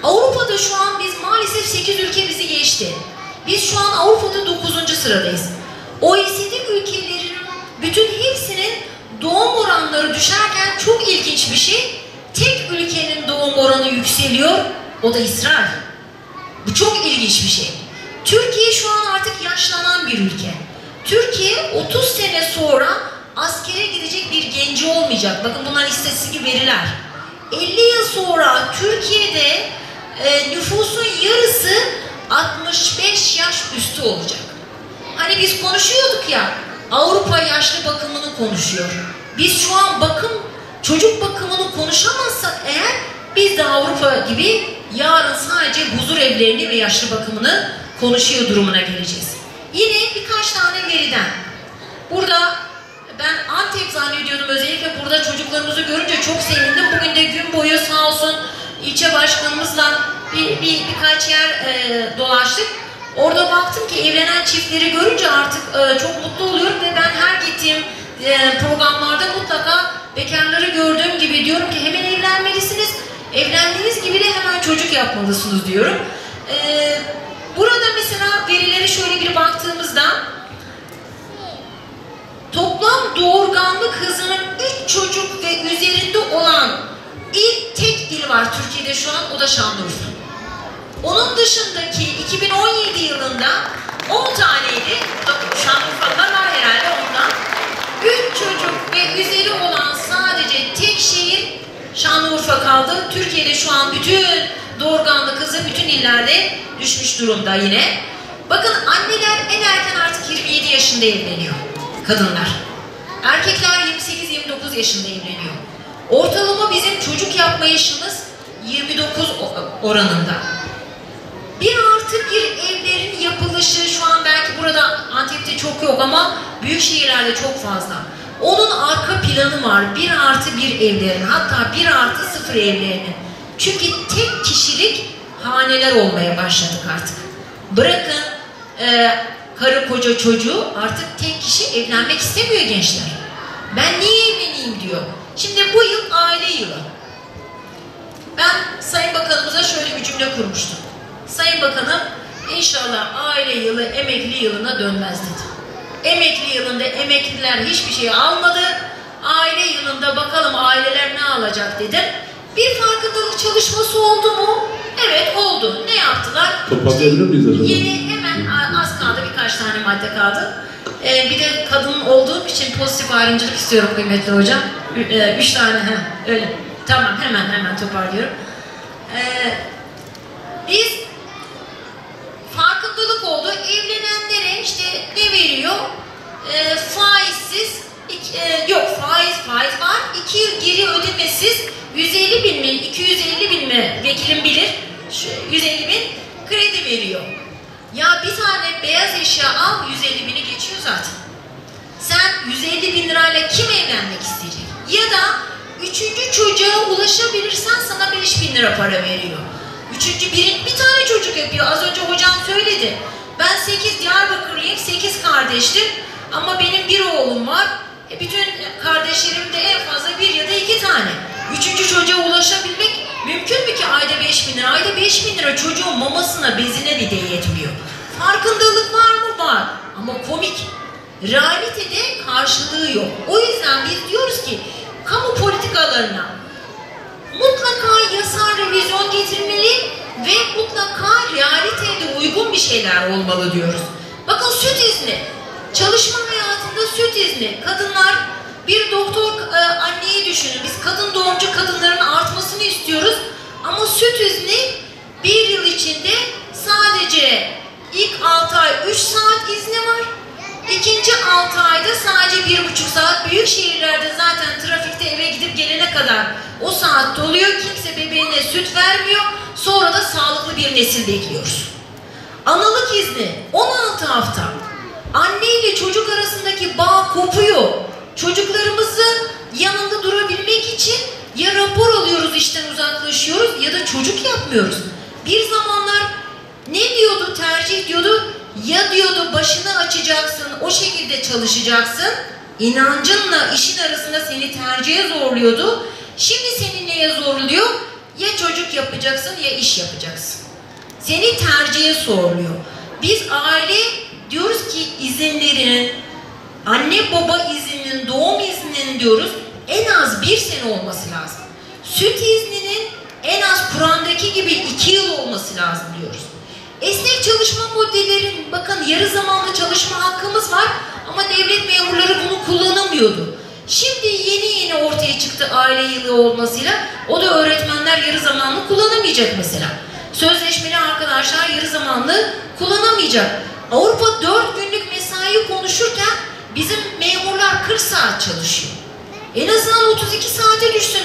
Avrupa'da şu an biz maalesef 8 ülke bizi geçti. Biz şu an Avrupa'da 9. sıradayız. OECD ülkelerinin bütün hepsinin doğum oranları düşerken çok ilginç bir şey, tek ülkenin doğum oranı yükseliyor, o da İsrail. Bu çok ilginç bir şey. Türkiye şu an artık yaşlanan bir ülke. Türkiye 30 sene sonra askere gidecek bir genci olmayacak. Bakın bunlar istatistik veriler. 50 yıl sonra Türkiye'de nüfusun yarısı 65 yaş üstü olacak. Hani biz konuşuyorduk ya, Avrupa yaşlı bakımını konuşuyor. Biz şu an çocuk bakımını konuşamazsak eğer, biz de Avrupa gibi yarın sadece huzur evlerini ve yaşlı bakımını konuşuyor durumuna geleceğiz. Yine birkaç tane veriden. Burada ben Antep zannediyordum, özellikle burada çocuklarımızı görünce çok sevindim. Bugün de gün boyu sağ olsun ilçe başkanımızla birkaç yer dolaştık. Orada baktım ki evlenen çiftleri görünce artık çok mutlu oluyorum ve ben her gittiğim programlarda mutlaka bekarları gördüğüm gibi diyorum ki hemen evlenmelisiniz. Evlendiğiniz gibi de hemen çocuk yapmalısınız diyorum. Burada mesela verilere şöyle bir baktığımızda toplam doğurganlık hızının 3 çocuk ve üzerinde olan tek il var Türkiye'de şu an, o da Şanlıurfa. Onun dışındaki 2017 yılında 10 taneydi, Şanlıurfa'da var herhalde ondan. 3 çocuk ve üzeri olan sadece tek şehir Şanlıurfa kaldı. Türkiye'de şu an bütün doğurganlık hızı bütün illerde düşmüş durumda yine. Bakın anneler en erken artık 27 yaşında evleniyor. Kadınlar. Erkekler 28-29 yaşında evleniyor. Ortalama bizim çocuk yapma yaşımız 29 oranında. 1+1 evlerin yapıldığı trafikte çok yok ama büyük şehirlerde çok fazla. Onun arka planı var. 1+1 evlerin, hatta 1+0 evlerinin. Çünkü tek kişilik haneler olmaya başladık artık. Bırakın karı koca çocuğu, artık tek kişi evlenmek istemiyor gençler. Ben niye evleneyim diyor. Şimdi bu yıl aile yılı. Ben Sayın Bakanımıza şöyle bir cümle kurmuştum. Sayın Bakanım, inşallah aile yılı emekli yılına dönmez dedi. Emekli yılında emekliler hiçbir şey almadı. Aile yılında bakalım aileler ne alacak dedim. Bir farkındalık çalışması oldu mu? Evet oldu. Ne yaptılar? Toparlayabilir miyiz acaba? Yeni hemen az kaldı, birkaç tane madde kaldı. Bir de kadın olduğum için pozitif ayrımcılık istiyorum kıymetli hocam. 3 tane öyle. Tamam, hemen toparlıyorum. Biz farkındalık oldu. Evlenenlere işte ne veriyor? Faizsiz, yok faiz var. 2 yıl geri ödemesiz 150 bin mi, 250 bin mi vekilim bilir. 150 bin kredi veriyor. Ya bir tane beyaz eşya al, 150 bini geçiyor zaten. Sen 150 bin lirayla kim evlenmek isteyecek? Ya da 3. çocuğa ulaşabilirsen sana 5 bin lira para veriyor. Bir tane çocuk yapıyor. Az önce hocam söyledi. Ben 8 Diyarbakırlıyım, 8 kardeştim. Ama benim bir oğlum var. Bütün kardeşlerim de en fazla 1 ya da 2 tane. 3. çocuğa ulaşabilmek mümkün mü ki ayda 5 bin lira? Ayda 5 bin lira çocuğun mamasına, bezine bile yetmiyor. Farkındalık var mı? Var. Ama komik. Realitede karşılığı yok. O yüzden biz diyoruz ki kamu politikalarına mutlaka yasal revizyon getirmeli ve mutlaka realiteye uygun bir şeyler olmalı diyoruz. Bakın süt izni. Çalışma hayatında süt izni. Kadınlar, bir doktor anneyi düşünün. Biz kadın doğumcu kadınların artmasını istiyoruz. Ama süt izni 1 yıl içinde sadece ilk 6 ay 3 saat izni var. İkinci 6 ayda sadece 1,5 saat. Büyük şehirlerde zaten trafikte eve gidip gelene kadar o saat doluyor. Kimse bebeğine süt vermiyor. Sonra da sağlıklı bir nesil bekliyoruz. Analık izni 16 hafta. Anne ile çocuk arasındaki bağ kopuyor. Çocuklarımızın yanında durabilmek için ya rapor alıyoruz, işten uzaklaşıyoruz ya da çocuk yapmıyoruz. Bir zamanlar ne diyordu, tercih diyordu? Ya diyordu başını açacaksın, o şekilde çalışacaksın. İnancınla işin arasında seni tercihe zorluyordu. Şimdi seni neye zorluyor? Ya çocuk yapacaksın ya iş yapacaksın. Seni tercihe zorluyor. Biz aile diyoruz ki izinlerinin, anne baba izninin, doğum izninin diyoruz en az 1 sene olması lazım. Süt izninin en az Kur'an'daki gibi 2 yıl olması lazım diyoruz. Esnek çalışma modellerin, bakın yarı zamanlı çalışma hakkımız var ama devlet memurları bunu kullanamıyordu. Şimdi yeni ortaya çıktı aile yılı olmasıyla, o da öğretmenler yarı zamanlı kullanamayacak mesela. Sözleşmeli arkadaşlar yarı zamanlı kullanamayacak. Avrupa 4 günlük mesai konuşurken bizim memurlar 40 saat çalışıyor. En azından 32 saate düşsün,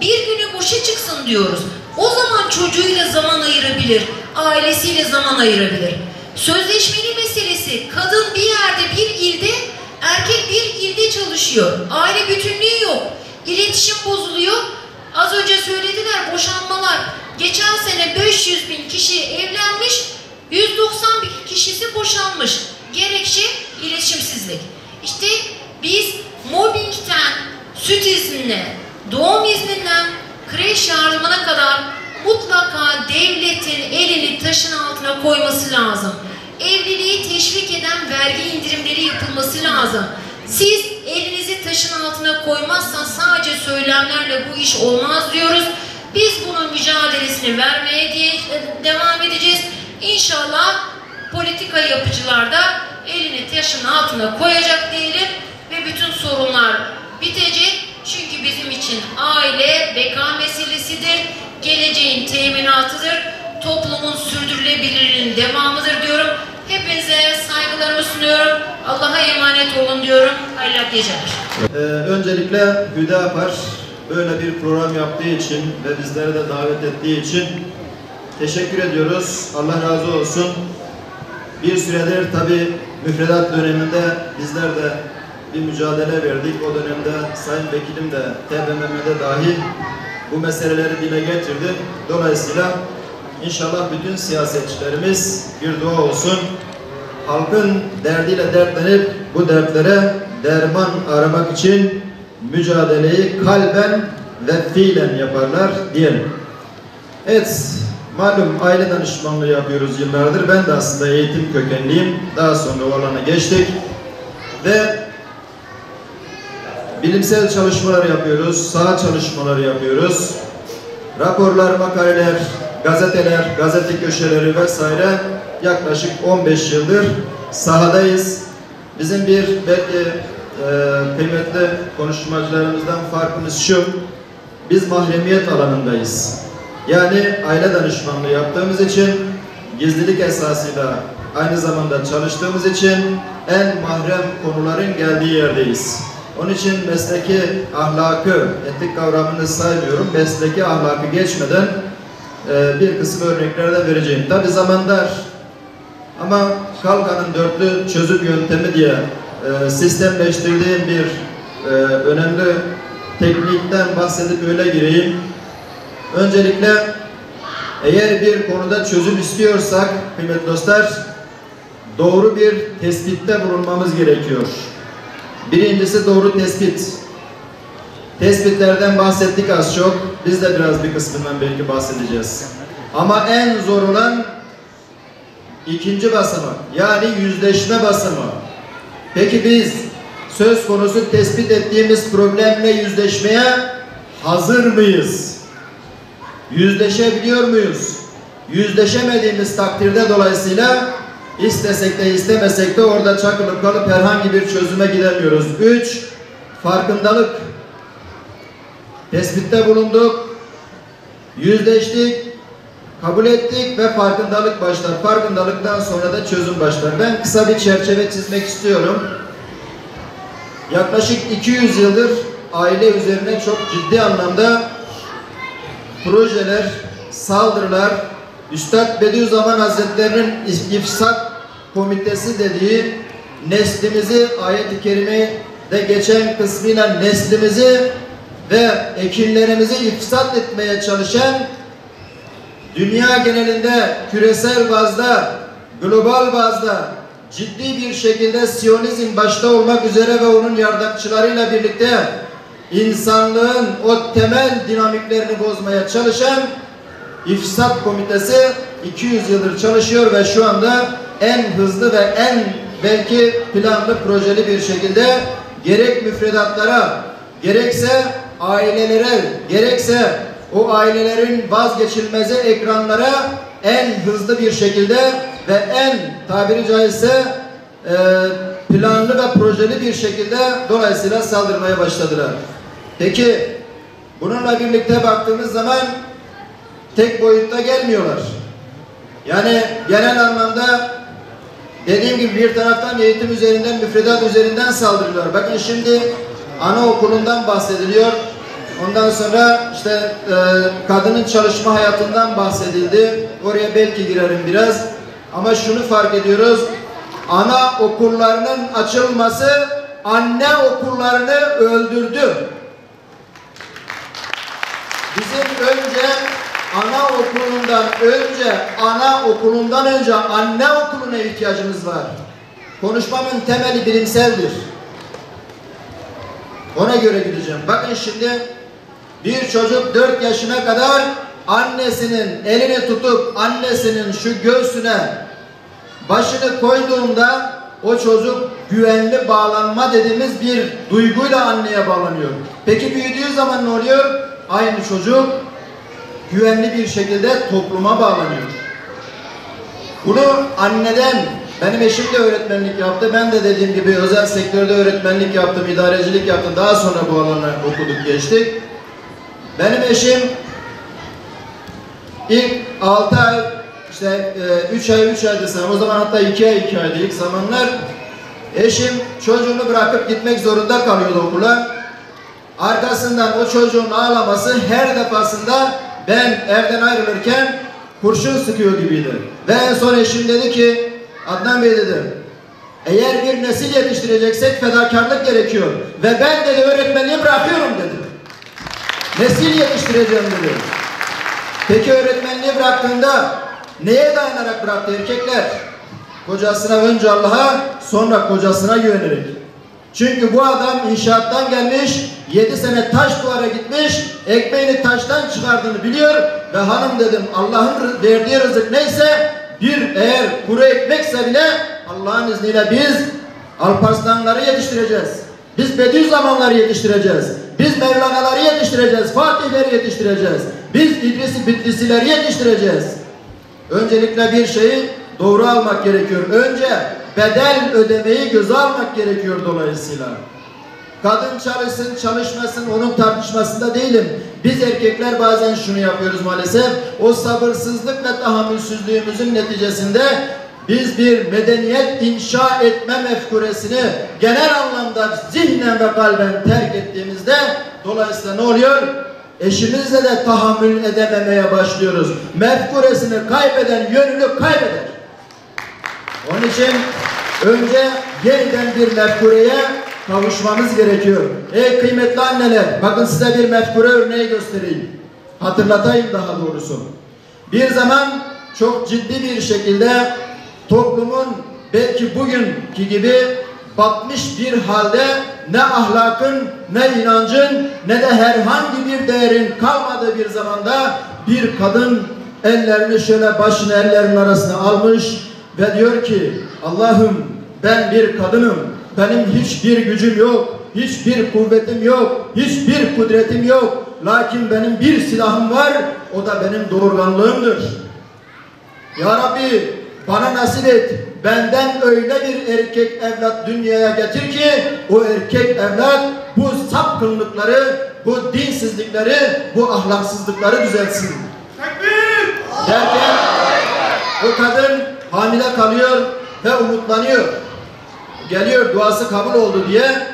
bir günü boşa çıksın diyoruz. O zaman çocuğuyla zaman ayırabilir, ailesiyle zaman ayırabilir. Sözleşmeli meselesi, kadın bir yerde, bir ilde, erkek bir ilde çalışıyor. Aile bütünlüğü yok. İletişim bozuluyor. Az önce söylediler, boşanmalar. Geçen sene 500 bin kişi evlenmiş, 190 bin kişisi boşanmış. Gerekçe iletişimsizlik. İşte biz mobbingten, süt iznine, doğum izninden, kreş yardımına kadar mutlaka devletin elini taşın altına koyması lazım. Evliliği teşvik eden vergi indirimleri yapılması lazım. Siz elinizi taşın altına koymazsan sadece söylemlerle bu iş olmaz diyoruz. Biz bunun mücadelesini vermeye devam edeceğiz. İnşallah politika yapıcılar da elini taşın altına koyacak diyelim ve bütün sorunlar bitecek. Çünkü bizim için aile beka meselesidir, geleceğin teminatıdır, toplumun sürdürülebilirliğinin devamıdır diyorum. Hepinize saygılarımı sunuyorum. Allah'a emanet olun diyorum. Hayırlı geceler. Öncelikle Hüdapar böyle bir program yaptığı için ve bizleri de davet ettiği için teşekkür ediyoruz. Allah razı olsun. Bir süredir tabii müfredat döneminde bizler de bir mücadele verdik. O dönemde Sayın Vekilim de TBMM'de dahil bu meseleleri dile getirdi. Dolayısıyla inşallah bütün siyasetçilerimiz bir dua olsun. Halkın derdiyle dertlenip bu dertlere derman aramak için mücadeleyi kalben ve fiilen yaparlar diyelim. Evet, malum aile danışmanlığı yapıyoruz yıllardır. Ben de aslında eğitim kökenliyim. Daha sonra o alana geçtik. Ve bilimsel çalışmalar yapıyoruz, saha çalışmaları yapıyoruz. Raporlar, makaleler, gazeteler, gazete köşeleri vesaire yaklaşık 15 yıldır sahadayız. Bizim bir belki kıymetli konuşmacılarımızdan farkımız şu, biz mahremiyet alanındayız. Yani aile danışmanlığı yaptığımız için, gizlilik esasıyla aynı zamanda çalıştığımız için en mahrem konuların geldiği yerdeyiz. Onun için mesleki ahlakı, etik kavramını saymıyorum, mesleki ahlakı geçmeden bir kısım örnekler de vereceğim. Tabi zaman dar ama Kalkan'ın dörtlü çözüm yöntemi diye sistemleştirdiğim bir önemli teknikten bahsedip öyle gireyim. Öncelikle eğer bir konuda çözüm istiyorsak kıymetli dostlar, doğru bir tespitte bulunmamız gerekiyor. Birincisi doğru tespit. Tespitlerden bahsettik az çok. Biz de biraz bir kısmından belki bahsedeceğiz. Ama en zor olan ikinci basamak. Yani yüzleşme basamağı. Peki biz söz konusu tespit ettiğimiz problemle yüzleşmeye hazır mıyız? Yüzleşebiliyor muyuz? Yüzleşemediğimiz takdirde dolayısıyla İstesek de istemesek de orada çakılıp kalıp herhangi bir çözüme gidemiyoruz. 3. Farkındalık. Tespitte bulunduk, yüzleştik, kabul ettik ve farkındalık başlar. Farkındalıktan sonra da çözüm başlar. Ben kısa bir çerçeve çizmek istiyorum. Yaklaşık 200 yıldır aile üzerine çok ciddi anlamda projeler, saldırılar, Üstad Bediüzzaman Hazretleri'nin İfsat Komitesi dediği neslimizi, ayet-i kerimede geçen kısmıyla neslimizi ve ekinlerimizi ifsat etmeye çalışan, dünya genelinde küresel bazda, global bazda ciddi bir şekilde Siyonizm başta olmak üzere ve onun yardakçılarıyla birlikte insanlığın o temel dinamiklerini bozmaya çalışan İfsat Komitesi 200 yıldır çalışıyor ve şu anda en hızlı ve en belki planlı projeli bir şekilde gerek müfredatlara, gerekse ailelere, gerekse o ailelerin vazgeçilmezi ekranlara en hızlı bir şekilde ve en tabiri caizse planlı ve projeli bir şekilde dolayısıyla saldırmaya başladılar. Peki bununla birlikte baktığımız zaman tek boyutta gelmiyorlar. Yani genel anlamda dediğim gibi bir taraftan eğitim üzerinden, müfredat üzerinden saldırıyorlar. Bakın şimdi anaokulundan bahsediliyor. Ondan sonra işte kadının çalışma hayatından bahsedildi. Oraya belki girerim biraz. Ama şunu fark ediyoruz. Ana okullarının açılması anne okullarını öldürdü. Bizim önce ana okulundan önce anne okuluna ihtiyacımız var. Konuşmamın temeli bilimseldir. Ona göre gideceğim. Bakın şimdi bir çocuk 4 yaşına kadar annesinin elini tutup annesinin şu göğsüne başını koyduğunda o çocuk güvenli bağlanma dediğimiz bir duyguyla anneye bağlanıyor. Peki büyüdüğü zaman ne oluyor? Aynı çocuk güvenli bir şekilde topluma bağlanıyor. Bunu anneden, benim eşim de öğretmenlik yaptı. Ben de dediğim gibi özel sektörde öğretmenlik yaptım, idarecilik yaptım. Daha sonra bu alana okuduk, geçtik. Benim eşim ilk 6 ay, işte 3 ay 3 aydı sanırım. O zaman hatta 2 ay 2 aydı ilk zamanlar. Eşim çocuğunu bırakıp gitmek zorunda kalıyordu okula. Arkasından o çocuğun ağlaması her defasında ben evden ayrılırken kurşun sıkıyor gibiydi. Ve en son eşim dedi ki, Adnan Bey dedi, Eğer bir nesil yetiştireceksek fedakarlık gerekiyor. Ve ben dedi öğretmenliği bırakıyorum dedi. Nesil yetiştireceğim dedi. Peki öğretmenliği bıraktığında neye dayanarak bıraktı erkekler? Kocasına, önce Allah'a, sonra kocasına güvenerek. Çünkü bu adam inşaattan gelmiş, 7 sene taş duvara gitmiş, ekmeğini taştan çıkardığını biliyor ve hanım dedim Allah'ın verdiği rızık neyse, eğer kuru ekmekse bile Allah'ın izniyle biz Alparslanları yetiştireceğiz. Biz Bediüzzamanları yetiştireceğiz. Biz Mevlana'ları yetiştireceğiz. Fatihleri yetiştireceğiz. Biz İdris-i Bitlisileri yetiştireceğiz. Öncelikle bir şeyi doğru almak gerekiyor. Önce bedel ödemeyi göze almak gerekiyor dolayısıyla. Kadın çalışsın, çalışmasın, onun tartışmasında değilim. Biz erkekler bazen şunu yapıyoruz maalesef. O sabırsızlık ve tahammülsüzlüğümüzün neticesinde biz bir medeniyet inşa etme mefkuresini genel anlamda zihnen ve kalben terk ettiğimizde dolayısıyla ne oluyor? Eşimizle de tahammül edememeye başlıyoruz. Mefkuresini kaybeden yönünü kaybeder. Onun için önce yeniden bir mefkureye kavuşmamız gerekiyor. Ey kıymetli anneler, bakın size bir mefkure örneği göstereyim. Hatırlatayım daha doğrusu. Bir zaman çok ciddi bir şekilde toplumun belki bugünkü gibi batmış bir halde ne ahlakın, ne inancın, ne de herhangi bir değerin kalmadığı bir zamanda bir kadın ellerini şöyle başını ellerinin arasına almış ve diyor ki Allah'ım ben bir kadınım, benim hiçbir gücüm yok, hiçbir kuvvetim yok, hiçbir kudretim yok. Lakin benim bir silahım var, o da benim doğurganlığımdır. Ya Rabbi bana nasip et, benden öyle bir erkek evlat dünyaya getir ki o erkek evlat bu sapkınlıkları, bu dinsizlikleri, bu ahlaksızlıkları düzeltsin. Derken o kadın hamile kalıyor ve umutlanıyor. Geliyor duası kabul oldu diye.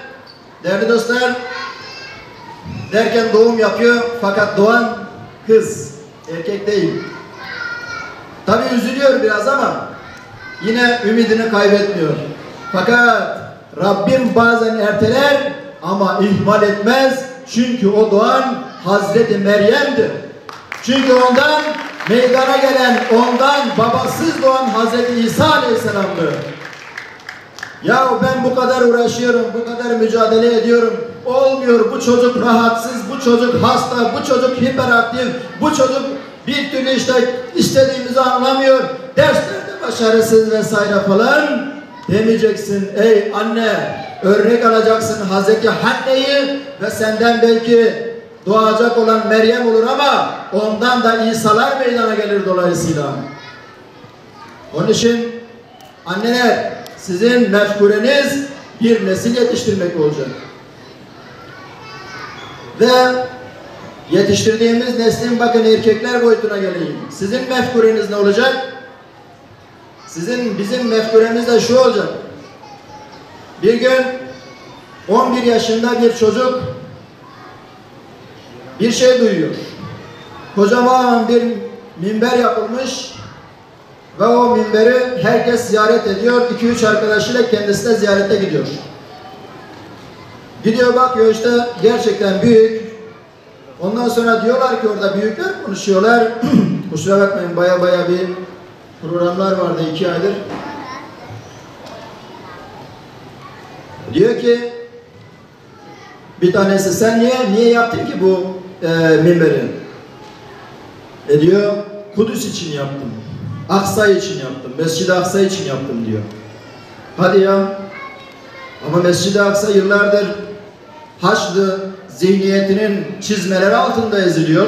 Değerli dostlar, derken doğum yapıyor fakat doğan kız, erkek değil. Tabi üzülüyor biraz ama yine ümidini kaybetmiyor. Fakat Rabbim bazen erteler ama ihmal etmez. Çünkü o doğan Hazreti Meryem'dir. Çünkü ondan meydana gelen, ondan babasız doğan Hazreti İsa Aleyhisselam'dır. Ya ben bu kadar uğraşıyorum, bu kadar mücadele ediyorum. Olmuyor, bu çocuk rahatsız, bu çocuk hasta, bu çocuk hiperaktif, bu çocuk bir türlü işte istediğimizi anlamıyor. Derslerde başarısız vesaire falan demeyeceksin. Ey anne, örnek alacaksın Hazreti Hanne'yi ve senden belki doğacak olan Meryem olur ama ondan da İsa'lar meydana gelir dolayısıyla. Onun için anneler, sizin mefkureniz bir nesil yetiştirmek olacak. Ve yetiştirdiğimiz neslin bakın erkekler boyutuna geleyim. Sizin mefkureniz ne olacak? Bizim mefkuremiz de şu olacak. Bir gün 11 yaşında bir çocuk bir şey duyuyor. Kocaman bir minber yapılmış ve o minberi herkes ziyaret ediyor. 2-3 arkadaşıyla kendisi de ziyarete gidiyor. Gidiyor bakıyor işte gerçekten büyük. Ondan sonra diyorlar ki orada büyükler konuşuyorlar. Kusura bakmayın baya bir programlar vardı 2 aydır. Diyor ki bir tanesi sen niye yaptın ki bu minberi? Diyor Kudüs için yaptım. Aksa için yaptım. Mescid-i Aksa için yaptım diyor. Hadi ya. Ama Mescid-i Aksa yıllardır Haçlı zihniyetinin çizmeleri altında eziliyor.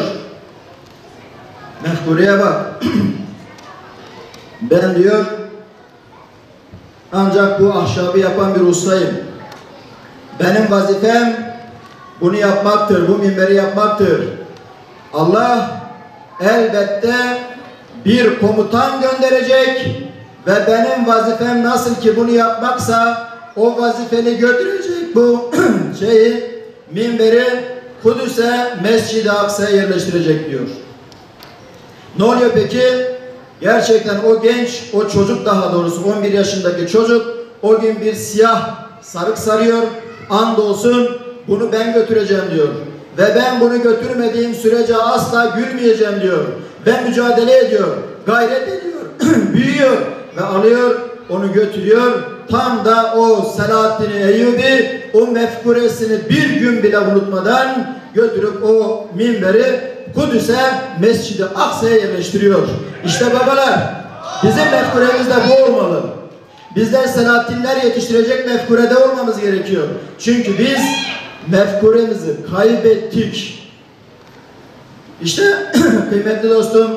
Mefkureye bak. Ben diyor ancak bu ahşabı yapan bir ustayım. Benim vazifem bunu yapmaktır. Bu minberi yapmaktır. Allah elbette bir komutan gönderecek ve benim vazifem nasıl ki bunu yapmaksa o vazifeni götürecek bu minberi Kudüs'e, Mescid-i Aksa'ya yerleştirecek diyor. Ne oluyor peki? Gerçekten o genç, o çocuk daha doğrusu 11 yaşındaki çocuk o gün bir siyah sarık sarıyor. Andolsun bunu ben götüreceğim diyor. Ve ben bunu götürmediğim sürece asla gülmeyeceğim diyor. Ben mücadele ediyor, gayret ediyor, büyüyor ve alıyor, onu götürüyor. Tam da o Selahaddin Eyyubi o mefkuresini bir gün bile unutmadan götürüp o minberi Kudüs'e, Mescid-i Aksa'ya yerleştiriyor. İşte babalar, bizim mefkuremiz de bu olmalı. Bizler Selahaddinler yetiştirecek mefkurede olmamız gerekiyor. Çünkü biz mefkuremizi kaybettik. İşte kıymetli dostum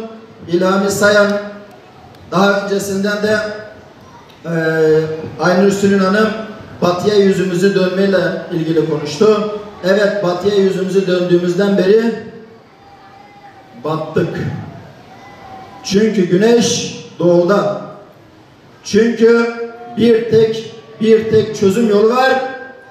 İlhami Sayan, daha öncesinden de Aynur Sülün Hanım batıya yüzümüzü dönmeyle ilgili konuştu. Evet, batıya yüzümüzü döndüğümüzden beri battık. Çünkü güneş doğuda. Çünkü bir tek çözüm yolu var.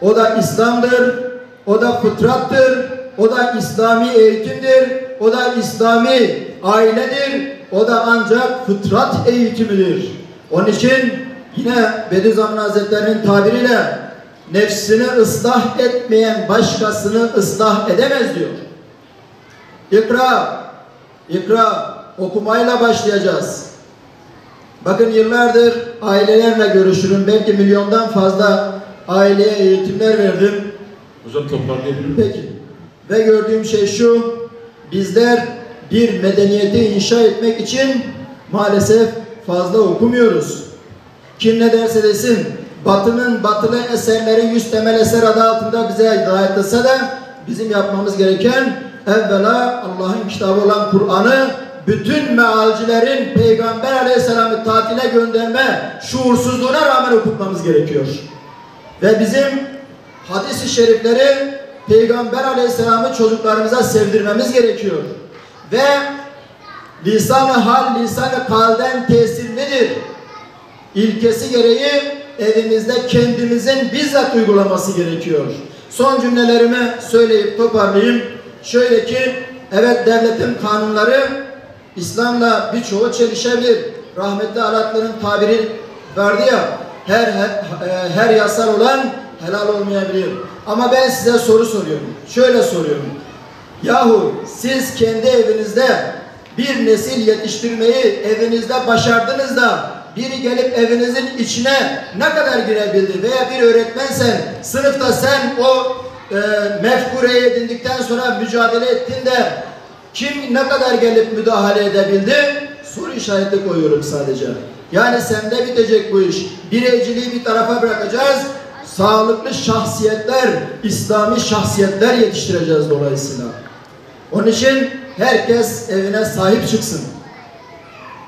O da İslam'dır. O da fıtrattır. O da İslami eğitimdir. O da İslami ailedir. O da ancak fıtrat eğitimidir. Onun için yine Bediüzzaman Hazretleri'nin tabiriyle nefsini ıslah etmeyen başkasını ıslah edemez diyor. İkra, ikra, okumayla başlayacağız. Bakın yıllardır ailelerle görüşürüm. Belki milyondan fazla aileye eğitimler verdim. Hocam toparlayabilir miyim? Peki. Ve gördüğüm şey şu, bizler bir medeniyeti inşa etmek için maalesef fazla okumuyoruz. Kim ne derse desin, Batı'nın batılı eserleri 100 temel eser adı altında bize dayatılsa da bizim yapmamız gereken evvela Allah'ın kitabı olan Kur'an'ı bütün mealcilerin Peygamber Aleyhisselam'ı tatile gönderme şuursuzluğuna rağmen okutmamız gerekiyor. Ve bizim hadis-i şerifleri Peygamber Aleyhisselam'ı çocuklarımıza sevdirmemiz gerekiyor. Ve lisan-ı hal, lisan-ı kalden tesirlidir. İlkesi gereği evimizde kendimizin bizzat uygulaması gerekiyor. Son cümlelerimi söyleyip toparlayayım. Şöyle ki, evet devletin kanunları İslam'la birçoğu çelişebilir. Rahmetli Alatlı'nın tabiri vardı ya, her yasal olan helal olmayabilir. Ama ben size soru soruyorum. Şöyle soruyorum. Yahu siz kendi evinizde bir nesil yetiştirmeyi evinizde başardınız da biri gelip evinizin içine ne kadar girebildi? Veya bir öğretmensen sınıfta sen o mefkureyi edindikten sonra mücadele ettin de kim ne kadar gelip müdahale edebildi? Soru işareti koyuyorum sadece. Yani sende bitecek bu iş. Bireyciliği bir tarafa bırakacağız. Sağlıklı şahsiyetler, İslami şahsiyetler yetiştireceğiz dolayısıyla. Onun için herkes evine sahip çıksın.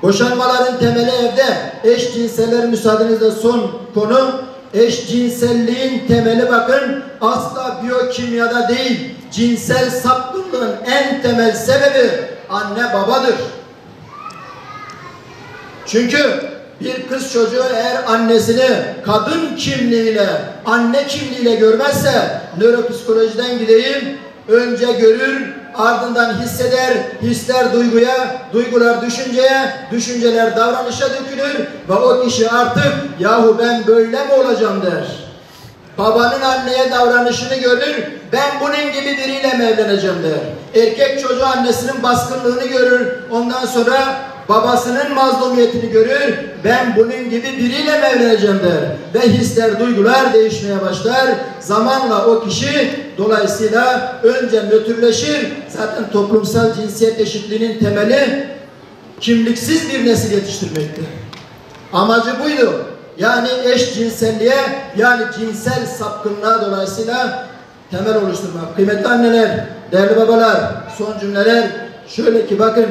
Boşanmaların temeli evde. Eşcinseller, müsaadenizle son konu. Eşcinselliğin temeli bakın asla biyokimyada değil, cinsel sapkınlığın en temel sebebi anne babadır. Çünkü bir kız çocuğu eğer annesini kadın kimliğiyle, anne kimliğiyle görmezse, nöropsikolojiden gideyim, önce görür, ardından hisseder, hisler duyguya, duygular düşünceye, düşünceler davranışa dökülür ve o kişi artık yahu ben böyle mi olacağım der. Babanın anneye davranışını görür, ben bunun gibi biriyle mi evleneceğim der. Erkek çocuğu annesinin baskınlığını görür, ondan sonra babasının mazlumiyetini görür, ben bunun gibi biriyle mi evleneceğim der. Ve hisler, duygular değişmeye başlar. Zamanla o kişi dolayısıyla önce nötrleşir. Zaten toplumsal cinsiyet eşitliğinin temeli kimliksiz bir nesil yetiştirmektir. Amacı buydu. Yani eşcinselliğe, yani cinsel sapkınlığa dolayısıyla temel oluşturmak. Kıymetli anneler, değerli babalar, son cümleler şöyle ki bakın,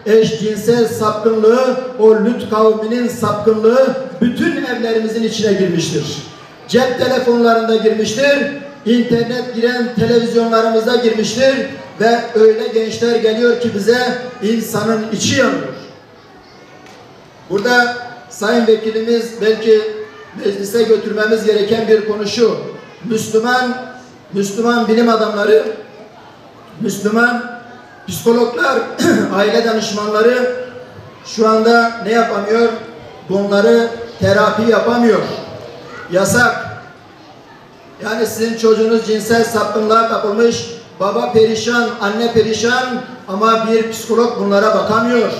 eşcinsel sapkınlığı, o Lüt kavminin sapkınlığı bütün evlerimizin içine girmiştir. Cep telefonlarında girmiştir, internet giren televizyonlarımızda girmiştir ve öyle gençler geliyor ki bize insanın içi yanıyor. Burada Sayın Vekilimiz belki meclise götürmemiz gereken bir konu şu. Müslüman bilim adamları, Müslüman psikologlar, aile danışmanları şu anda ne yapamıyor? Bunları terapi yapamıyor. yasak. Yani sizin çocuğunuz cinsel sapkınlığa kapılmış, baba perişan, anne perişan ama bir psikolog bunlara bakamıyor,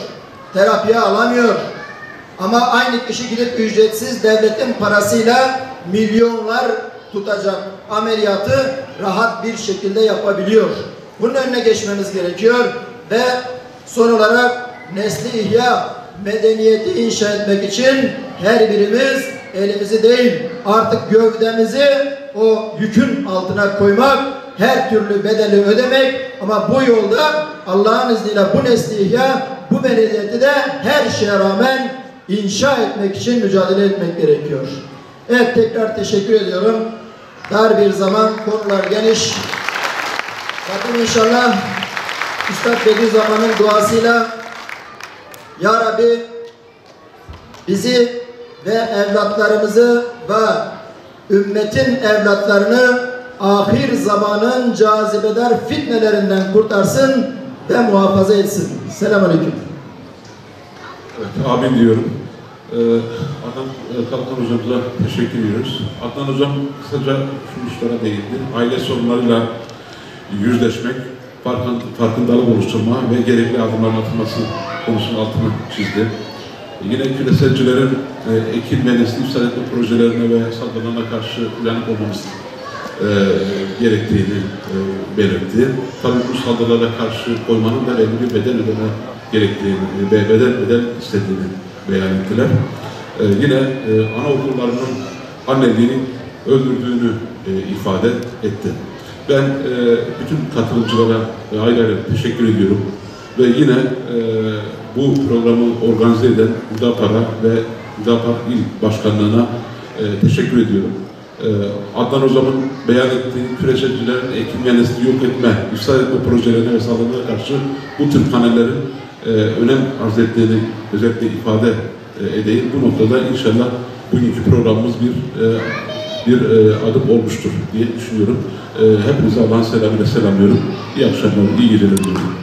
terapiye alamıyor. Ama aynı kişi gidip ücretsiz devletin parasıyla milyonlar tutacak ameliyatı rahat bir şekilde yapabiliyor. Bunun önüne geçmemiz gerekiyor ve son olarak nesli ihya, medeniyeti inşa etmek için her birimiz elimizi değil artık gövdemizi o yükün altına koymak, her türlü bedeli ödemek ama bu yolda Allah'ın izniyle bu nesli ihya, bu medeniyeti de her şeye rağmen inşa etmek için mücadele etmek gerekiyor. Evet, tekrar teşekkür ediyorum. Dar bir zaman, konular geniş. Rabbim inşallah Üstad Bediüzzaman'ın duasıyla Ya Rabbi bizi ve evlatlarımızı ve ümmetin evlatlarını ahir zamanın cazibedar fitnelerinden kurtarsın ve muhafaza etsin. Selamünaleyküm. Evet, amin diyorum. Adnan Kalkan hocamıza teşekkür ediyoruz. Adnan hocam kısaca şu işlere değindi. Aile sorunlarıyla yüzleşmek, farkındalık oluşturma ve gerekli adımların atılması konusunun altını çizdi. Yine küreselcilerin ekin ve nesli ifsad etme projelerine ve saldırılarına karşı uyanık olmamız gerektiğini belirtti. Tabii bu saldırılara karşı koymanın da belli bir bedel ödeme gerektiğini, bedel istediğini beyan ettiler. Yine anaokullarının anneliğini öldürdüğünü ifade etti. Ben bütün katılımcılara ayrı ayrı teşekkür ediyorum. Ve yine bu programı organize eden Hüdapar'a ve Hüdapar İl Başkanlığı'na teşekkür ediyorum. Adnan Hocam'ın beyan ettiği küreselcilerin ekim ve nesli yok etme, ifsad etme projelerine ve saldırılara karşı bu tür panellerin önem arz ettiğini özellikle ifade edeyim. Bu noktada inşallah bugünkü programımız bir adım olmuştur diye düşünüyorum. Hepinize Allah'ın selamıyla selamlıyorum. İyi akşamlar, iyi geceler diliyorum.